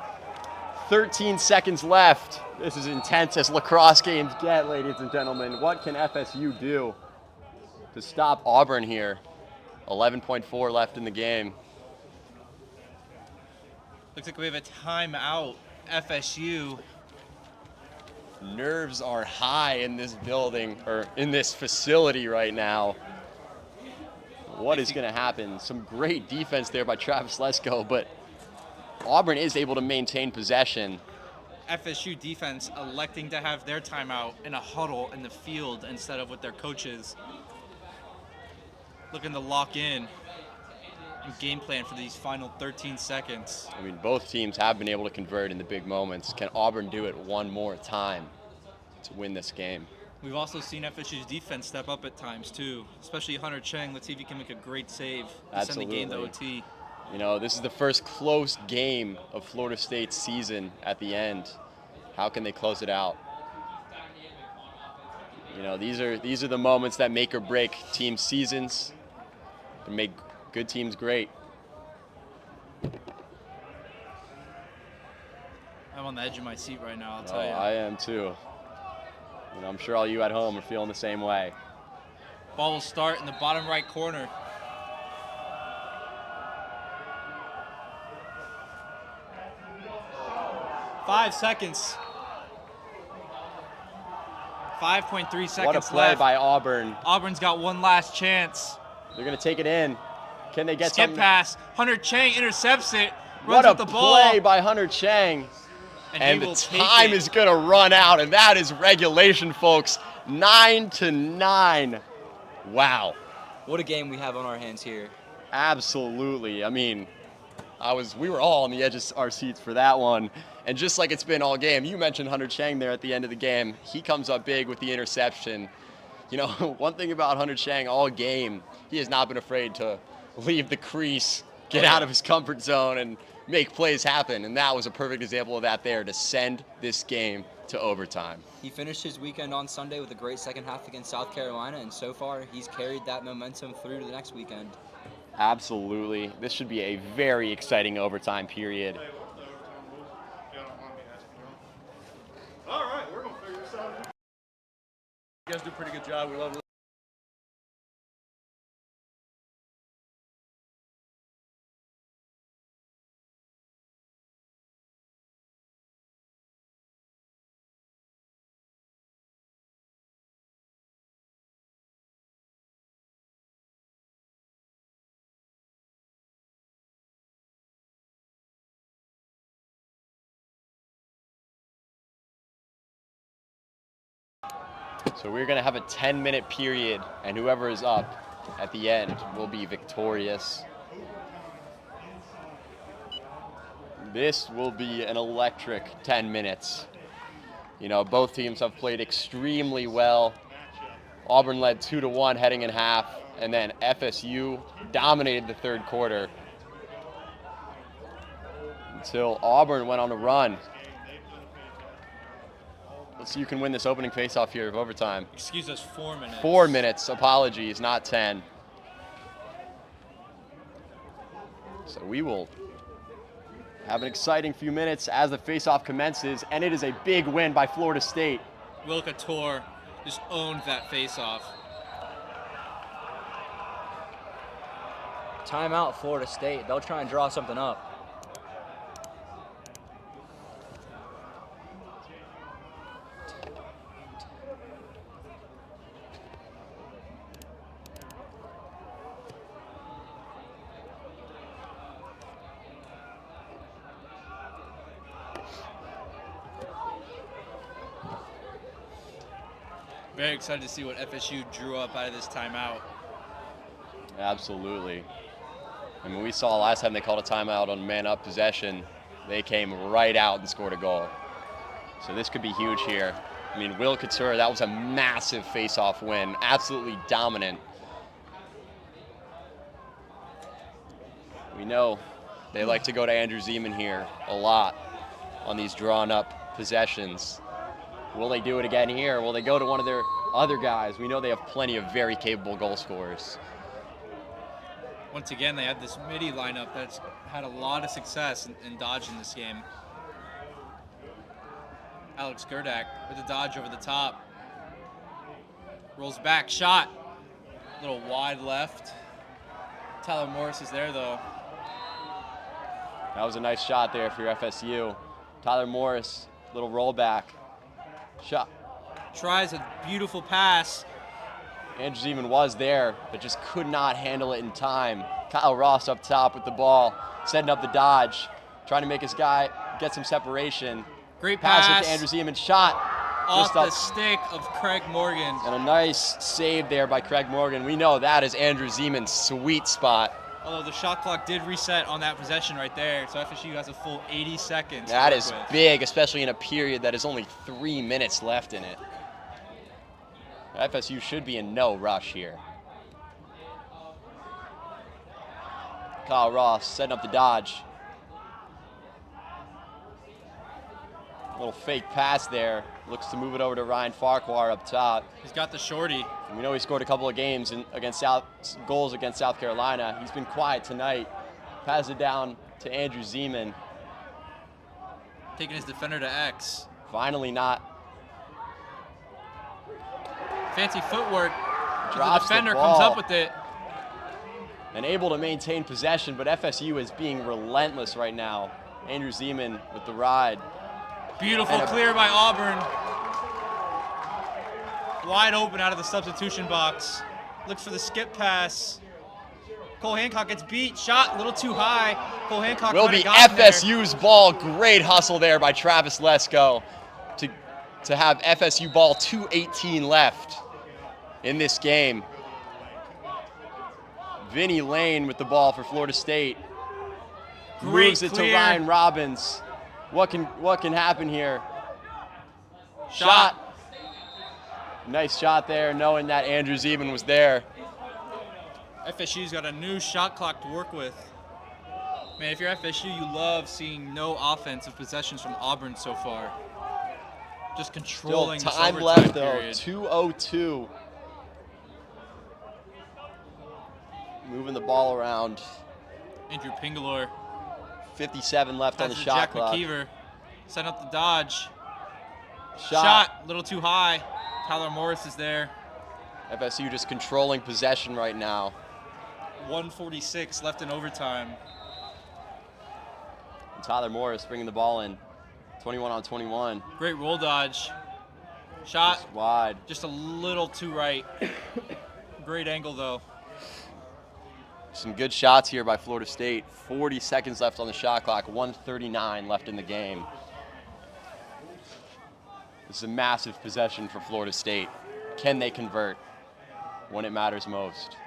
13 seconds left. This is intense as lacrosse games get, ladies and gentlemen. What can FSU do to stop Auburn here? 11.4 left in the game. Looks like we have a timeout. FSU. Nerves are high in this building, or in this facility right now. What is going to happen? Some great defense there by Travis Lesko, but Auburn is able to maintain possession. FSU defense electing to have their timeout in a huddle in the field instead of with their coaches. Looking to lock in and game plan for these final 13 seconds. I mean, both teams have been able to convert in the big moments. Can Auburn do it one more time to win this game? We've also seen FSU's defense step up at times too, especially Hunter Cheng. Let's see if he can make a great save to send the game to OT. You know, this is the first close game of Florida State's season at the end. How can they close it out? You know, these are the moments that make or break team seasons and make good teams great. I'm on the edge of my seat right now, I'll tell you. I am too. And I'm sure all you at home are feeling the same way. Ball will start in the bottom right corner. Five seconds. 5.3 seconds left. What a play by Auburn. Auburn's got one last chance. They're going to take it in. Can they get Skip something? pass. Hunter Cheng intercepts it. What Runs a with the ball. play by Hunter Cheng. And he the will take time it. is going to run out, and that is regulation, folks. 9-9. Wow. What a game we have on our hands here. Absolutely. I mean, we were all on the edge of our seats for that one. And just like it's been all game, you mentioned Hunter Cheng there at the end of the game. He comes up big with the interception. You know, one thing about Hunter Cheng all game, he has not been afraid to leave the crease, get out of his comfort zone, and make plays happen. And that was a perfect example of that there to send this game to overtime. He finished his weekend on Sunday with a great second half against South Carolina, and so far he's carried that momentum through to the next weekend. Absolutely. This should be a very exciting overtime period. All right, we're going to figure this out. You guys do a pretty good job. We love it. So we're going to have a 10-minute period, and whoever is up at the end will be victorious. This will be an electric 10 minutes. You know, both teams have played extremely well. Auburn led 2-1 heading in half, and then FSU dominated the third quarter until Auburn went on a run. Let's see who can win this opening faceoff here of overtime. Excuse us, 4 minutes. 4 minutes, apologies, not 10. So we will have an exciting few minutes as the faceoff commences, and it is a big win by Florida State. Will Couture just owned that faceoff. Timeout, Florida State. They'll try and draw something up. Very excited to see what FSU drew up out of this timeout. Absolutely. I mean, we saw last time they called a timeout on man-up possession. They came right out and scored a goal. So this could be huge here. I mean, Will Couture, that was a massive face-off win. Absolutely dominant. We know they like to go to Andrew Zeman here a lot on these drawn-up possessions. Will they do it again here? Will they go to one of their other guys? We know they have plenty of very capable goal scorers. Once again, they had this midi lineup that's had a lot of success in dodging this game. Alex Gerdak with a dodge over the top. Rolls back, shot. A little wide left. Tyler Morris is there, though. That was a nice shot there for your FSU. Tyler Morris, little rollback. Shot. Tries a beautiful pass. Andrew Zeman was there, but just could not handle it in time. Kyle Ross up top with the ball, setting up the dodge, trying to make his guy get some separation. Great Pass pass. it to Andrew Zeman, shot. Off just the up. stick of Craig Morgan. And a nice save there by Craig Morgan. We know that is Andrew Zeman's sweet spot. Although the shot clock did reset on that possession right there, so FSU has a full 80 seconds. That to is work with. big, especially in a period that is only 3 minutes left in it. FSU should be in no rush here. Kyle Ross setting up the dodge. Little fake pass there. Looks to move it over to Ryan Farquhar up top. He's got the shorty. And we know he scored a couple of games goals against South Carolina. He's been quiet tonight. Pass it down to Andrew Zeman. Taking his defender to X. Finally not. Fancy footwork. Drops The defender the comes ball. up with it. And able to maintain possession, but FSU is being relentless right now. Andrew Zeman with the ride. Beautiful And a- clear by Auburn. Wide open out of the substitution box. Looks for the skip pass. Cole Hancock gets beat. Shot a little too high. Cole Hancock Will might be have gotten there. FSU's ball. Great hustle there by Travis Lesko to have FSU ball 2:18 left in this game. Vinny Lane with the ball for Florida State. Great Moves it to clear. Ryan Robbins. What can happen here? Shot. Nice shot there, knowing that Andrew Zeman was there. FSU's got a new shot clock to work with. Man, if you're FSU, you love seeing no offensive possessions from Auburn so far. Just Still controlling this time overtime left though, period. 2:02. Moving the ball around. Andrew Pingalore 57 left on the passes shot Jack clock. McKeever. Setting up the dodge. Shot. A little too high. Tyler Morris is there. FSU just controlling possession right now. 1:46 left in overtime. And Tyler Morris bringing the ball in. 21 on 21. Great roll dodge. Shot Just wide. just a little too right. Great angle though. Some good shots here by Florida State. 40 seconds left on the shot clock. 1:39 left in the game. This is a massive possession for Florida State. can they convert when it matters most?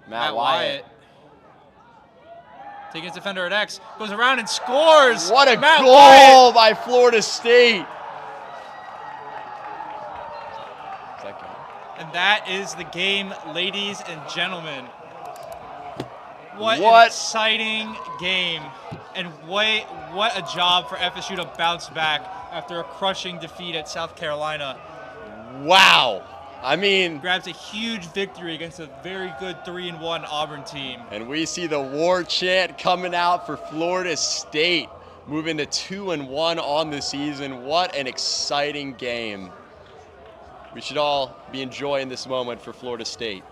Matt Wyatt. Taking his defender at X, goes around and scores. What a Matt goal Wyatt. by Florida State. And that is the game, ladies and gentlemen. What an exciting game. And what a job for FSU to bounce back after a crushing defeat at South Carolina. Wow. I mean, Grabs a huge victory against a very good 3-1 Auburn team. and we see the war chant coming out for Florida State, moving to 2-1 on the season. What an exciting game. We should all be enjoying this moment for Florida State.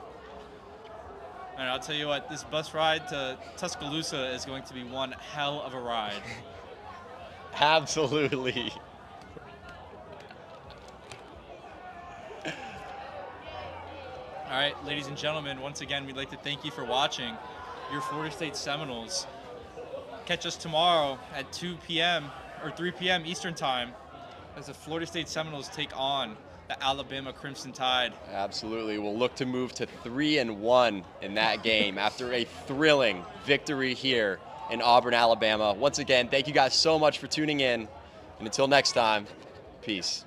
And I'll tell you what, this bus ride to Tuscaloosa is going to be one hell of a ride. Absolutely. All right, ladies and gentlemen, once again, we'd like to thank you for watching your Florida State Seminoles. Catch us tomorrow at 2 p.m. or 3 p.m. Eastern Time as the Florida State Seminoles take on the Alabama Crimson Tide. Absolutely. We'll look to move to 3-1 in that game after a thrilling victory here in Auburn, Alabama. Once again, thank you guys so much for tuning in. And until next time, peace.